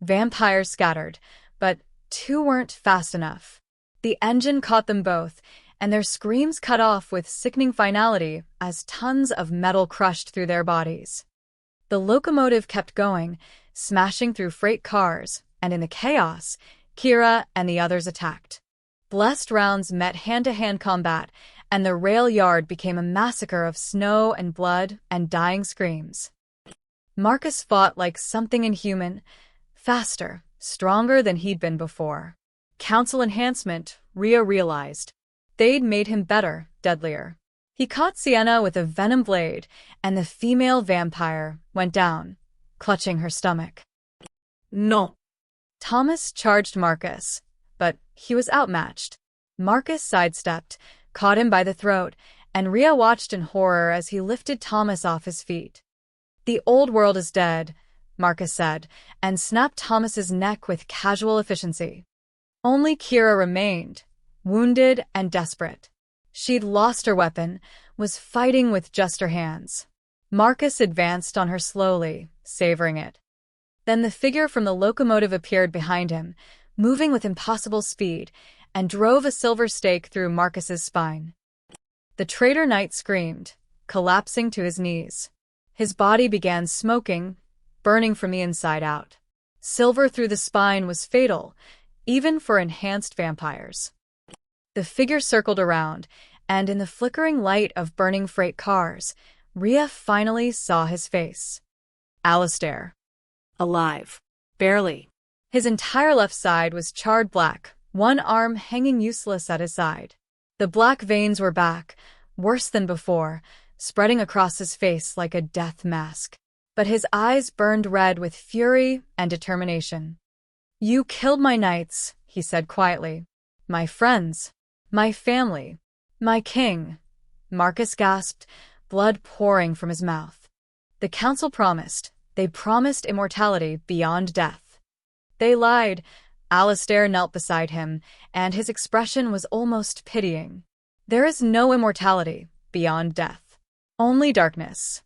Vampires scattered, but 2 weren't fast enough. The engine caught them both, and their screams cut off with sickening finality as tons of metal crushed through their bodies. The locomotive kept going, smashing through freight cars, and in the chaos, Kira and the others attacked. Blessed rounds met hand-to-hand combat and the rail yard became a massacre of snow and blood and dying screams. Marcus fought like something inhuman, faster, stronger than he'd been before. Council enhancement, Rhea realized. They'd made him better, deadlier. He caught Sienna with a venom blade, and the female vampire went down, clutching her stomach. No. Thomas charged Marcus, but he was outmatched. Marcus sidestepped, caught him by the throat, and Rhea watched in horror as he lifted Thomas off his feet. "The old world is dead," Marcus said, and snapped Thomas's neck with casual efficiency. Only Kira remained, wounded and desperate. She'd lost her weapon, was fighting with just her hands. Marcus advanced on her slowly, savoring it. Then the figure from the locomotive appeared behind him, moving with impossible speed, and drove a silver stake through Marcus's spine. The traitor knight screamed, collapsing to his knees. His body began smoking, burning from the inside out. Silver through the spine was fatal, even for enhanced vampires. The figure circled around, and in the flickering light of burning freight cars, Rhea finally saw his face. Alistair. Alive. Barely. His entire left side was charred black, one arm hanging useless at his side. The black veins were back, worse than before, spreading across his face like a death mask. But his eyes burned red with fury and determination. "You killed my knights," he said quietly. "My friends. My family. My king." Marcus gasped, blood pouring from his mouth. The council promised. They promised immortality beyond death. They lied. Alistair knelt beside him, and his expression was almost pitying. "There is no immortality beyond death. Only darkness."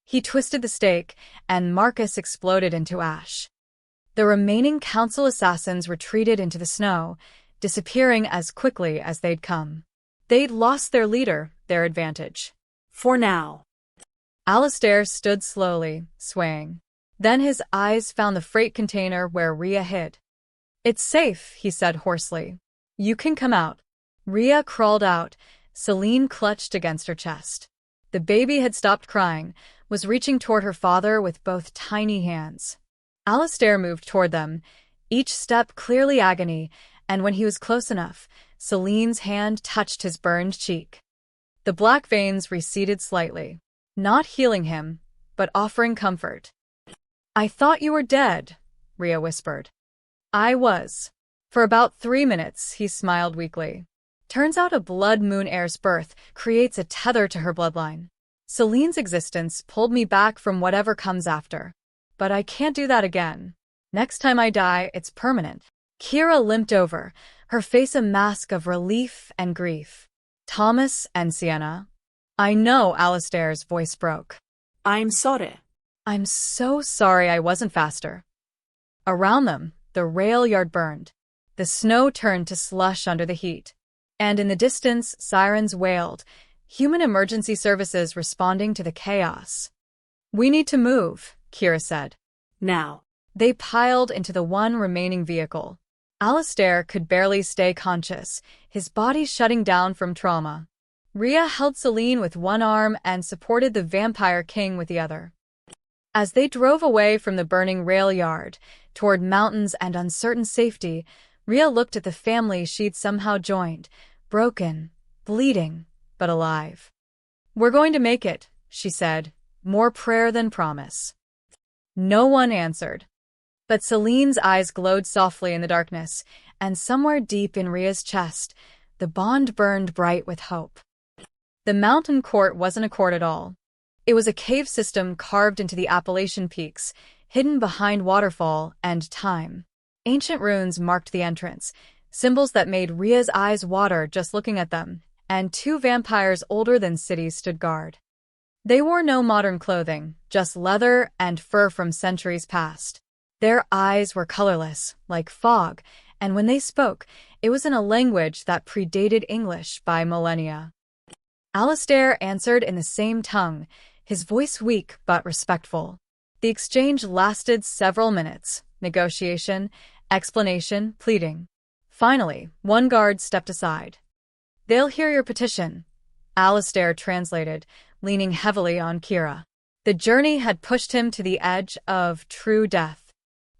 He twisted the stake, and Marcus exploded into ash. The remaining council assassins retreated into the snow, disappearing as quickly as they'd come. They'd lost their leader, their advantage. For now. Alistair stood slowly, swaying. Then his eyes found the freight container where Rhea hid. "It's safe," he said hoarsely. "You can come out." Rhea crawled out, Celine clutched against her chest. The baby had stopped crying, was reaching toward her father with both tiny hands. Alistair moved toward them, each step clearly agony, and when he was close enough, Celine's hand touched his burned cheek. The black veins receded slightly, not healing him, but offering comfort. "I thought you were dead," Rhea whispered. "I was." For about 3 minutes, he smiled weakly. Turns out a blood moon heir's birth creates a tether to her bloodline. Celine's existence pulled me back from whatever comes after. But I can't do that again. Next time I die, it's permanent. Kira limped over, her face a mask of relief and grief. "Thomas and Sienna." "I know," Alistair's voice broke. "I'm sorry." "I'm so sorry I wasn't faster." Around them, the rail yard burned. The snow turned to slush under the heat. And in the distance, sirens wailed, human emergency services responding to the chaos. "We need to move," Kira said. Now. They piled into the one remaining vehicle. Alistair could barely stay conscious, his body shutting down from trauma. Rhea held Celine with one arm and supported the vampire king with the other. As they drove away from the burning rail yard, toward mountains and uncertain safety, Rhea looked at the family she'd somehow joined, broken, bleeding, but alive. "We're going to make it," she said, more prayer than promise. No one answered. But Celine's eyes glowed softly in the darkness, and somewhere deep in Rhea's chest, the bond burned bright with hope. The mountain court wasn't a court at all. It was a cave system carved into the Appalachian peaks, hidden behind waterfall and time. Ancient runes marked the entrance, symbols that made Rhea's eyes water just looking at them, and 2 vampires older than cities stood guard. They wore no modern clothing, just leather and fur from centuries past. Their eyes were colorless, like fog, and when they spoke, it was in a language that predated English by millennia. Alistair answered in the same tongue, his voice weak but respectful. The exchange lasted several minutes, negotiation, explanation, pleading. Finally, one guard stepped aside. "They'll hear your petition," Alistair translated, leaning heavily on Kira. The journey had pushed him to the edge of true death.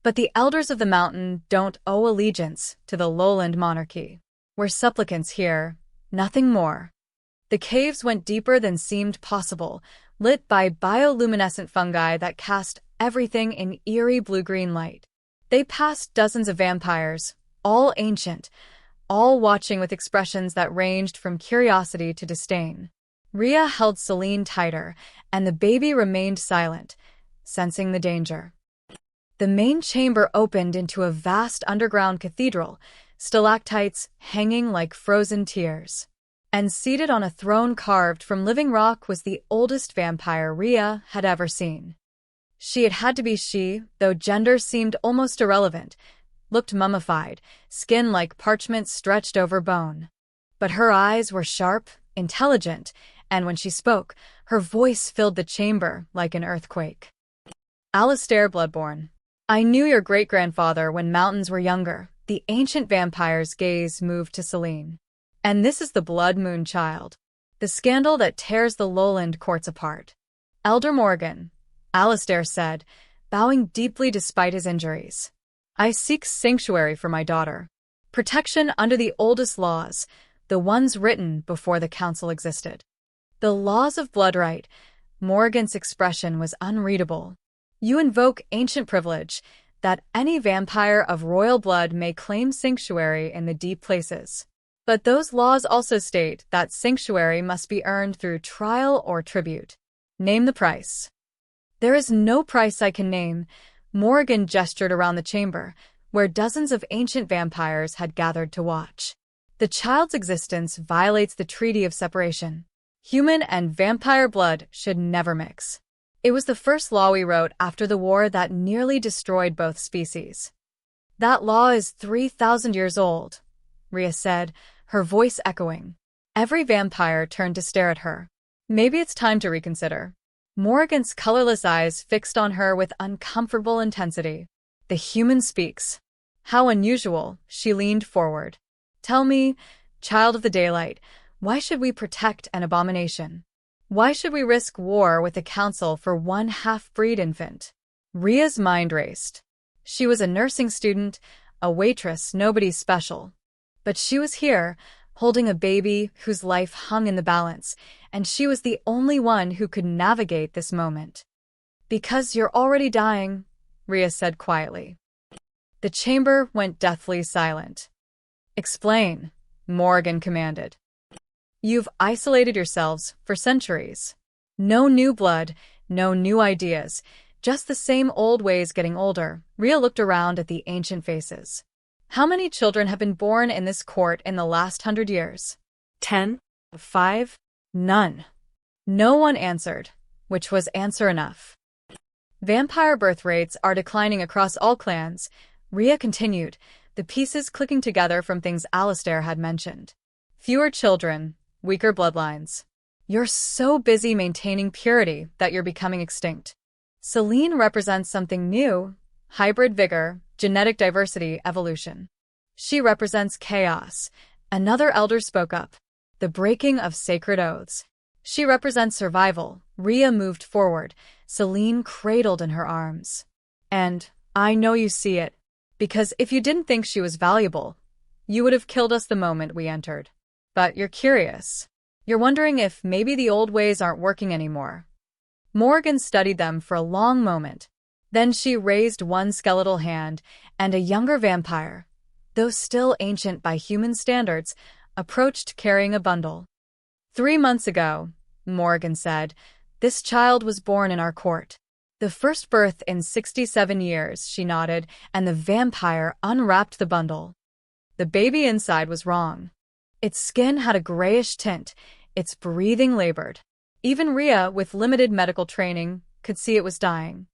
But the elders of the mountain don't owe allegiance to the lowland monarchy. We're supplicants here, nothing more. The caves went deeper than seemed possible, lit by bioluminescent fungi that cast everything in eerie blue-green light. They passed dozens of vampires, all ancient, all watching with expressions that ranged from curiosity to disdain. Rhea held Celine tighter, and the baby remained silent, sensing the danger. The main chamber opened into a vast underground cathedral, stalactites hanging like frozen tears. And seated on a throne carved from living rock was the oldest vampire Rhea had ever seen. She had to be she, though gender seemed almost irrelevant, looked mummified, skin like parchment stretched over bone. But her eyes were sharp, intelligent, and when she spoke, her voice filled the chamber like an earthquake. Alistair Bloodborne. I knew your great-grandfather when mountains were younger. The ancient vampire's gaze moved to Celine. And this is the Blood Moon Child, the scandal that tears the lowland courts apart. Elder Morgan, Alistair said, bowing deeply despite his injuries. I seek sanctuary for my daughter. Protection under the oldest laws, the ones written before the council existed. The laws of bloodright. Morgan's expression was unreadable. You invoke ancient privilege, that any vampire of royal blood may claim sanctuary in the deep places. But those laws also state that sanctuary must be earned through trial or tribute. Name the price. There is no price I can name. Morgan gestured around the chamber, where dozens of ancient vampires had gathered to watch. The child's existence violates the Treaty of Separation. Human and vampire blood should never mix. It was the first law we wrote after the war that nearly destroyed both species. That law is 3,000 years old, Rhea said, her voice echoing. Every vampire turned to stare at her. Maybe it's time to reconsider. Morgan's colorless eyes fixed on her with uncomfortable intensity. The human speaks. How unusual, she leaned forward. Tell me, child of the daylight, why should we protect an abomination? Why should we risk war with the council for one half-breed infant? Rhea's mind raced. She was a nursing student, a waitress, nobody special. But she was here, holding a baby whose life hung in the balance, and she was the only one who could navigate this moment. Because you're already dying, Rhea said quietly. The chamber went deathly silent. Explain, Morgan commanded. You've isolated yourselves for centuries. No new blood, no new ideas, just the same old ways getting older. Rhea looked around at the ancient faces. How many children have been born in this court in the last 100 years? 10? 5? None. No one answered, which was answer enough. Vampire birth rates are declining across all clans, Rhea continued, the pieces clicking together from things Alistair had mentioned. Fewer children, weaker bloodlines. You're so busy maintaining purity that you're becoming extinct. Celine represents something new, hybrid vigor, genetic diversity, evolution. She represents chaos. Another elder spoke up. The breaking of sacred oaths. She represents survival. Rhea moved forward, Celine cradled in her arms. And I know you see it, because if you didn't think she was valuable, you would have killed us the moment we entered. But you're curious. You're wondering if maybe the old ways aren't working anymore. Morgan studied them for a long moment. Then she raised one skeletal hand, and a younger vampire, though still ancient by human standards, approached carrying a bundle. 3 months ago, Morgan said, this child was born in our court. The first birth in 67 years, she nodded, and the vampire unwrapped the bundle. The baby inside was wrong. Its skin had a grayish tint, its breathing labored. Even Rhea, with limited medical training, could see it was dying.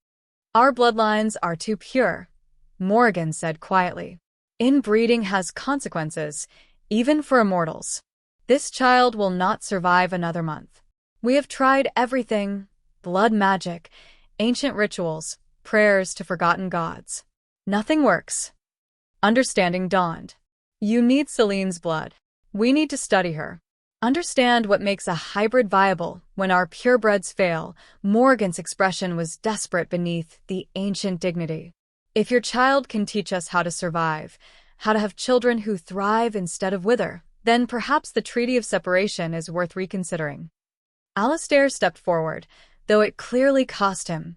Our bloodlines are too pure, Morgan said quietly. Inbreeding has consequences, even for immortals. This child will not survive another month. We have tried everything, blood magic, ancient rituals, prayers to forgotten gods. Nothing works. Understanding dawned. You need Celine's blood. We need to study her. Understand what makes a hybrid viable. When our purebreds fail, Morgan's expression was desperate beneath the ancient dignity. If your child can teach us how to survive, how to have children who thrive instead of wither, then perhaps the Treaty of Separation is worth reconsidering. Alastair stepped forward, though it clearly cost him.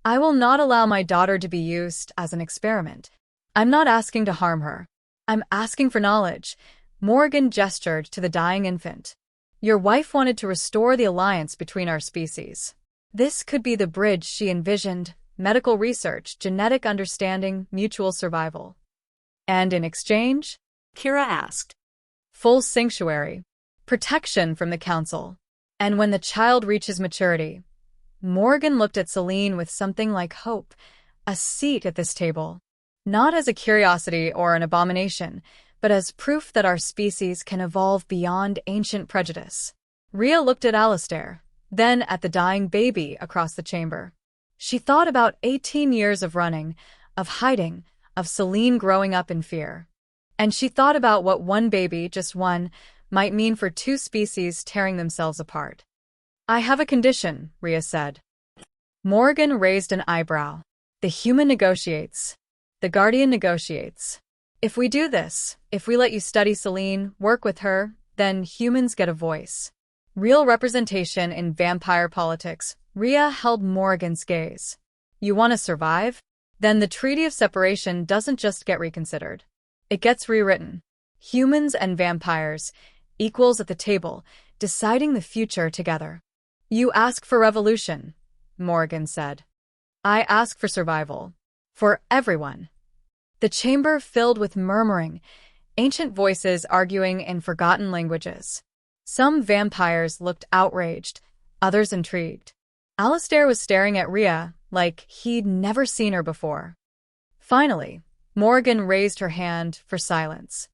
I will not allow my daughter to be used as an experiment. I'm not asking to harm her. I'm asking for knowledge. Morgan gestured to the dying infant. Your wife wanted to restore the alliance between our species. This could be the bridge she envisioned: medical research, genetic understanding, mutual survival. And in exchange? Kira asked. Full sanctuary, protection from the council. And when the child reaches maturity, Morgan looked at Celine with something like hope, a seat at this table. Not as a curiosity or an abomination, but as proof that our species can evolve beyond ancient prejudice. Rhea looked at Alastair, then at the dying baby across the chamber. She thought about 18 years of running, of hiding, of Celine growing up in fear. And she thought about what one baby, just one, might mean for two species tearing themselves apart. I have a condition, Rhea said. Morgan raised an eyebrow. The human negotiates. The guardian negotiates. If we do this, if we let you study Celine, work with her, then humans get a voice. Real representation in vampire politics. Rhea held Morgan's gaze. You want to survive? Then the Treaty of Separation doesn't just get reconsidered. It gets rewritten. Humans and vampires, equals at the table, deciding the future together. You ask for revolution, Morgan said. I ask for survival. For everyone. The chamber filled with murmuring, ancient voices arguing in forgotten languages. Some vampires looked outraged, others intrigued. Alastair was staring at Rhea like he'd never seen her before. Finally, Morgan raised her hand for silence.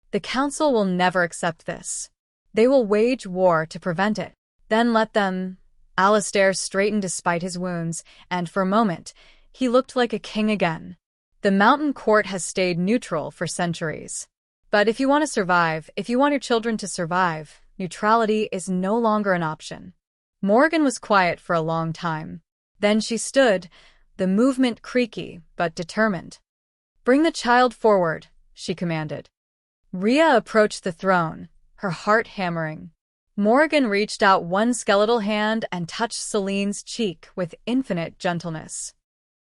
The council will never accept this. They will wage war to prevent it. Then let them. Alastair straightened despite his wounds, and for a moment, he looked like a king again. The mountain court has stayed neutral for centuries. But if you want to survive, if you want your children to survive, neutrality is no longer an option. Morgan was quiet for a long time. Then she stood, the movement creaky but determined. Bring the child forward, she commanded. Rhea approached the throne, her heart hammering. Morgan reached out one skeletal hand and touched Celine's cheek with infinite gentleness.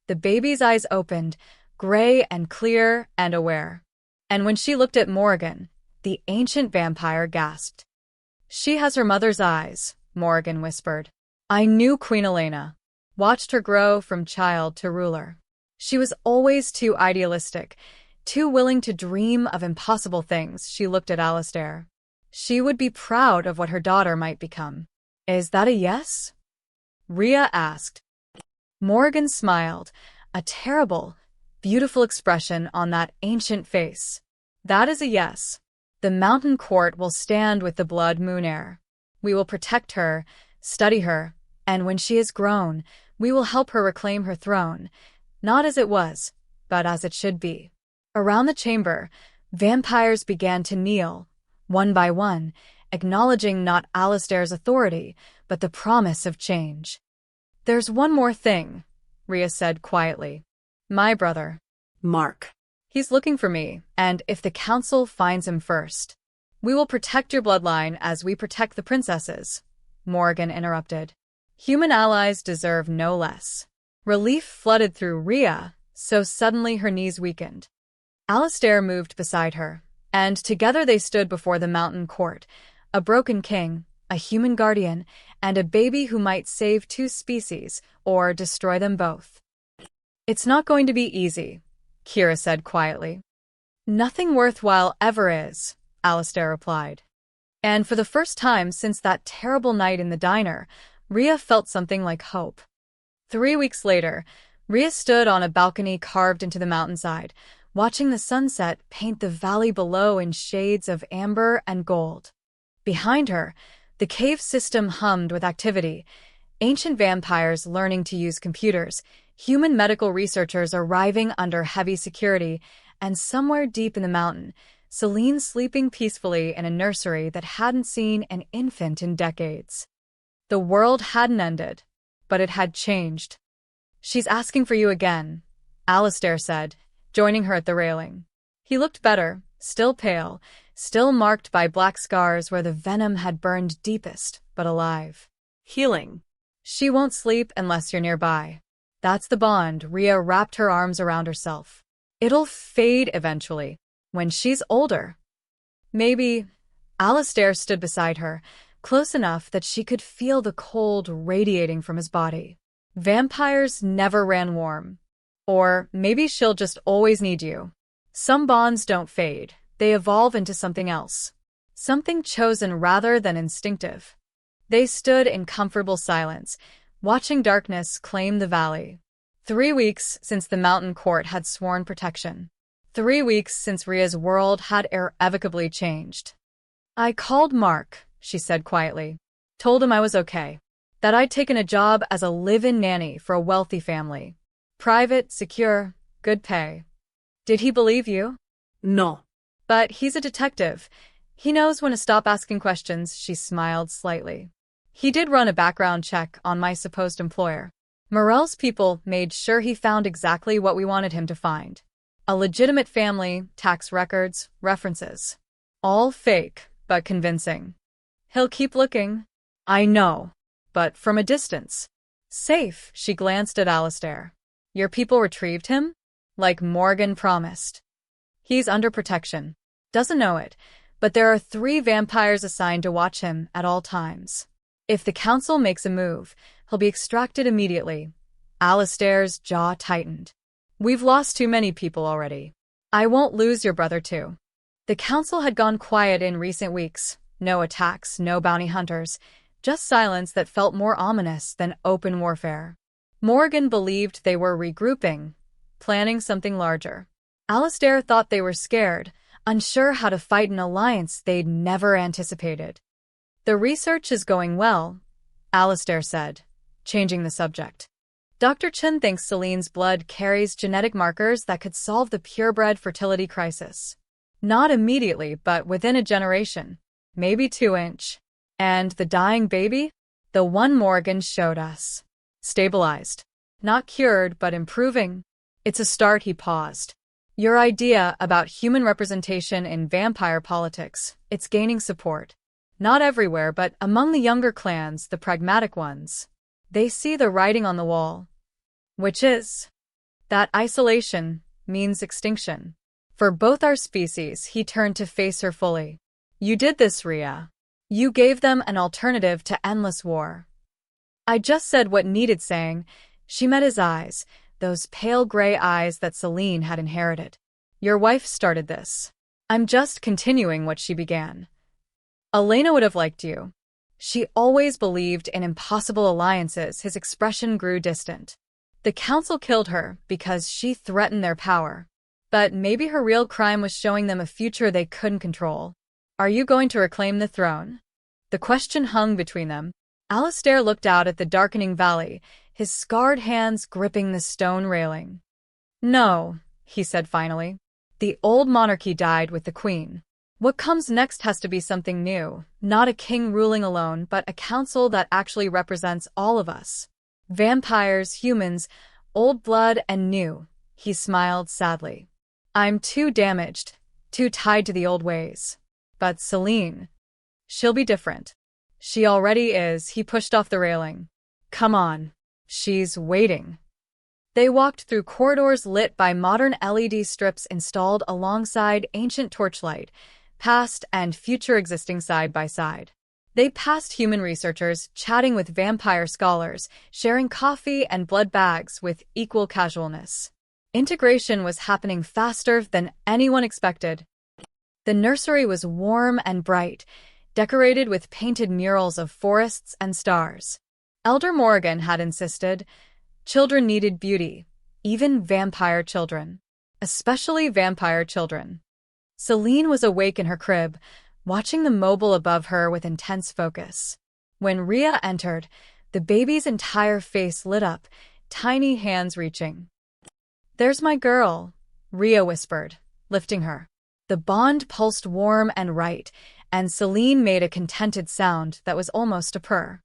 The baby's eyes opened, gray and clear and aware. And when she looked at Morgan, the ancient vampire gasped. She has her mother's eyes, Morgan whispered. I knew Queen Elena, watched her grow from child to ruler. She was always too idealistic, too willing to dream of impossible things. She looked at Alastair. She would be proud of what her daughter might become. Is that a yes? Rhea asked. Morgan smiled, a terrible, beautiful expression on that ancient face. That is a yes. The mountain court will stand with the blood moon heir. We will protect her, study her, and when she is grown, we will help her reclaim her throne, not as it was, but as it should be. Around the chamber, vampires began to kneel, one by one, acknowledging not Alastair's authority, but the promise of change. There's one more thing, Rhea said quietly. My brother. Mark. He's looking for me, and if the council finds him first, we will protect your bloodline as we protect the princesses, Morgan interrupted. Human allies deserve no less. Relief flooded through Rhea, so suddenly her knees weakened. Alastair moved beside her, and together they stood before the mountain court, a broken king, a human guardian, and a baby who might save two species or destroy them both. It's not going to be easy, Kira said quietly. Nothing worthwhile ever is, Alastair replied. And for the first time since that terrible night in the diner, Rhea felt something like hope. 3 weeks later, Rhea stood on a balcony carved into the mountainside, watching the sunset paint the valley below in shades of amber and gold. Behind her, the cave system hummed with activity, ancient vampires learning to use computers, human medical researchers arriving under heavy security, and somewhere deep in the mountain, Celine sleeping peacefully in a nursery that hadn't seen an infant in decades. The world hadn't ended, but it had changed. "She's asking for you again," Alistair said, joining her at the railing. He looked better, still pale, still marked by black scars where the venom had burned deepest, but alive. "Healing." "She won't sleep unless you're nearby. That's the bond." Rhea wrapped her arms around herself. "It'll fade eventually, when she's older." "Maybe." Alistair stood beside her, close enough that she could feel the cold radiating from his body. "Vampires never ran warm. Or maybe she'll just always need you. Some bonds don't fade, they evolve into something else. Something chosen rather than instinctive." They stood in comfortable silence, watching darkness claim the valley. 3 weeks since the mountain court had sworn protection. 3 weeks since Rhea's world had irrevocably changed. "I called Mark," she said quietly. "Told him I was okay. That I'd taken a job as a live-in nanny for a wealthy family. Private, secure, good pay." "Did he believe you?" "No." "But he's a detective. He knows when to stop asking questions." She smiled slightly. "He did run a background check on my supposed employer. Morel's people made sure he found exactly what we wanted him to find. A legitimate family, tax records, references. All fake, but convincing. He'll keep looking." "I know. But from a distance." "Safe." She glanced at Alistair. "Your people retrieved him? Like Morgan promised." "He's under protection. Doesn't know it, but there are 3 vampires assigned to watch him at all times. If the council makes a move, he'll be extracted immediately." Alistair's jaw tightened. "We've lost too many people already. I won't lose your brother too." The council had gone quiet in recent weeks. No attacks, no bounty hunters, just silence that felt more ominous than open warfare. Morgan believed they were regrouping, planning something larger. Alistair thought they were scared, unsure how to fight an alliance they'd never anticipated. "The research is going well," Alistair said, changing the subject. "Dr. Chen thinks Celine's blood carries genetic markers that could solve the purebred fertility crisis. Not immediately, but within a generation. Maybe 2 inch. And the dying baby? The one Morgan showed us. Stabilized. Not cured, but improving. It's a start." He paused. "Your idea about human representation in vampire politics, it's gaining support. Not everywhere, but among the younger clans, the pragmatic ones. They see the writing on the wall. Which is that isolation means extinction. For both our species." He turned to face her fully. "You did this, Rhea. You gave them an alternative to endless war." "I just said what needed saying." She met his eyes, those pale gray eyes that Celine had inherited. "Your wife started this. I'm just continuing what she began. Elena would have liked you. She always believed in impossible alliances." His expression grew distant. "The council killed her because she threatened their power. But maybe her real crime was showing them a future they couldn't control. Are you going to reclaim the throne?" The question hung between them. Alistair looked out at the darkening valley, his scarred hands gripping the stone railing. "No," he said finally. "The old monarchy died with the queen. What comes next has to be something new, not a king ruling alone, but a council that actually represents all of us. Vampires, humans, old blood and new." He smiled sadly. "I'm too damaged, too tied to the old ways. But Celine, she'll be different. She already is." He pushed off the railing. "Come on. She's waiting." They walked through corridors lit by modern LED strips installed alongside ancient torchlight, past and future existing side by side. They passed human researchers, chatting with vampire scholars, sharing coffee and blood bags with equal casualness. Integration was happening faster than anyone expected. The nursery was warm and bright, decorated with painted murals of forests and stars. Elder Morgan had insisted, children needed beauty, even vampire children. Especially vampire children. Celine was awake in her crib, watching the mobile above her with intense focus. When Rhea entered, the baby's entire face lit up, tiny hands reaching. "There's my girl," Rhea whispered, lifting her. The bond pulsed warm and right, and Celine made a contented sound that was almost a purr.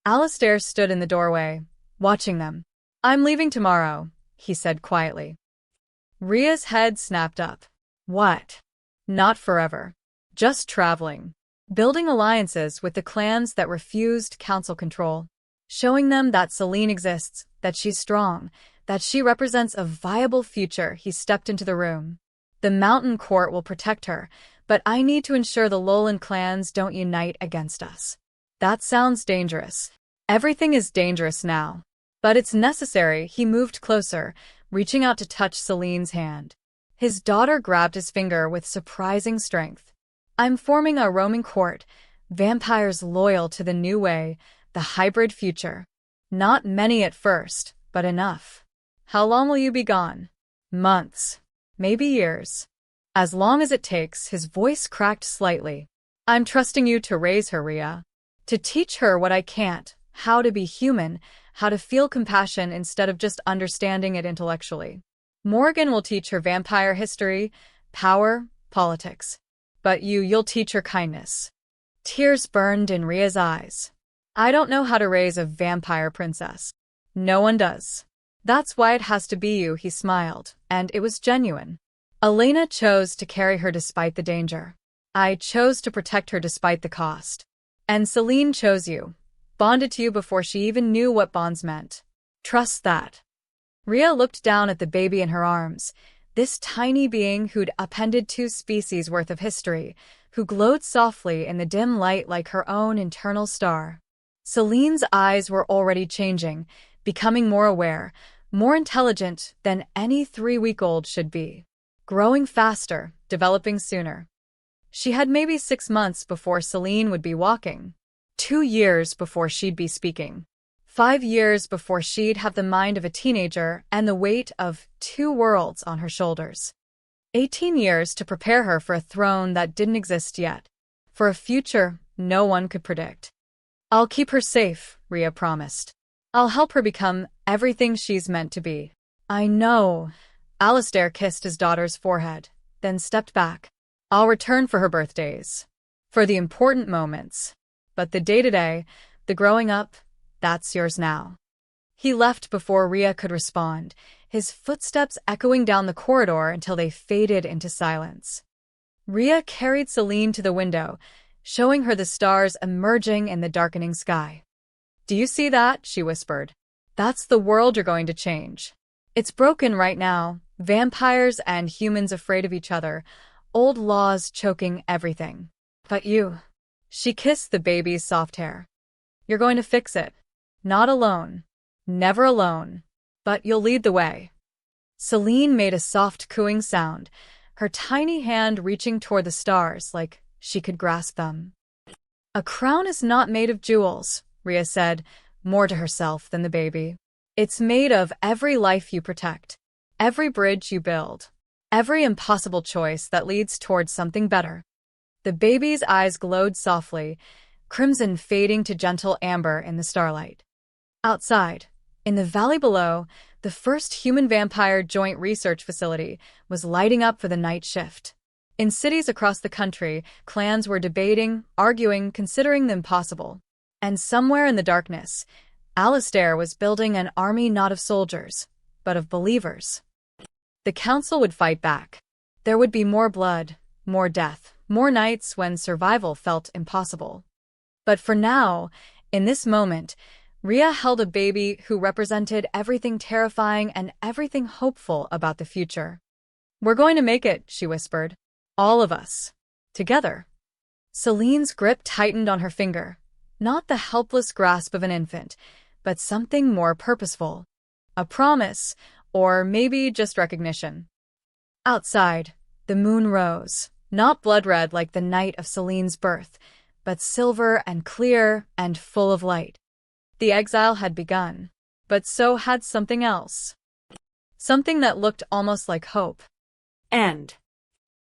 Alistair stood in the doorway, watching them. "I'm leaving tomorrow," he said quietly. Ria's head snapped up. "What?" "Not forever. Just traveling. Building alliances with the clans that refused council control. Showing them that Celine exists, that she's strong, that she represents a viable future." He stepped into the room. "The Mountain Court will protect her, but I need to ensure the Lowland clans don't unite against us." "That sounds dangerous." "Everything is dangerous now. But it's necessary." He moved closer, reaching out to touch Celine's hand. His daughter grabbed his finger with surprising strength. "I'm forming a roaming court, vampires loyal to the new way, the hybrid future. Not many at first, but enough." "How long will you be gone?" "Months. Maybe years. As long as it takes." His voice cracked slightly. "I'm trusting you to raise her, Ria. To teach her what I can't, how to be human, how to feel compassion instead of just understanding it intellectually. Morgan will teach her vampire history, power, politics. But you'll teach her kindness." Tears burned in Ria's eyes. "I don't know how to raise a vampire princess." "No one does. That's why it has to be you." He smiled, and it was genuine. "Elena chose to carry her despite the danger. I chose to protect her despite the cost. And Celine chose you, bonded to you before she even knew what bonds meant. Trust that." Ria looked down at the baby in her arms, this tiny being who'd upended 2 species worth of history, who glowed softly in the dim light like her own internal star. Celine's eyes were already changing, becoming more aware, more intelligent than any 3-week-old should be. Growing faster, developing sooner. She had maybe 6 months before Celine would be walking. 2 years before she'd be speaking. 5 years before she'd have the mind of a teenager and the weight of 2 worlds on her shoulders. 18 years to prepare her for a throne that didn't exist yet. For a future no one could predict. "I'll keep her safe," Ria promised. "I'll help her become everything she's meant to be." "I know." Alistair kissed his daughter's forehead, then stepped back. "I'll return for her birthdays. For the important moments. But the day-to-day, the growing up, that's yours now." He left before Ria could respond, his footsteps echoing down the corridor until they faded into silence. Ria carried Celine to the window, showing her the stars emerging in the darkening sky. "Do you see that?" she whispered. "That's the world you're going to change. It's broken right now, vampires and humans afraid of each other, old laws choking everything. But you..." She kissed the baby's soft hair. "You're going to fix it. Not alone. Never alone. But you'll lead the way." Celine made a soft cooing sound, her tiny hand reaching toward the stars like she could grasp them. "A crown is not made of jewels," Ria said, more to herself than the baby. "It's made of every life you protect, every bridge you build, every impossible choice that leads towards something better." The baby's eyes glowed softly, crimson fading to gentle amber in the starlight. Outside, in the valley below, the first human-vampire joint research facility was lighting up for the night shift. In cities across the country, clans were debating, arguing, considering the impossible. And somewhere in the darkness, Alistair was building an army not of soldiers, but of believers. The council would fight back. There would be more blood, more death, more nights when survival felt impossible. But for now, in this moment, Ria held a baby who represented everything terrifying and everything hopeful about the future. "We're going to make it," she whispered. "All of us. Together." Celine's grip tightened on her finger, not the helpless grasp of an infant, but something more purposeful. A promise, or maybe just recognition. Outside, the moon rose, not blood-red like the night of Celine's birth, but silver and clear and full of light. The exile had begun, but so had something else. Something that looked almost like hope. End.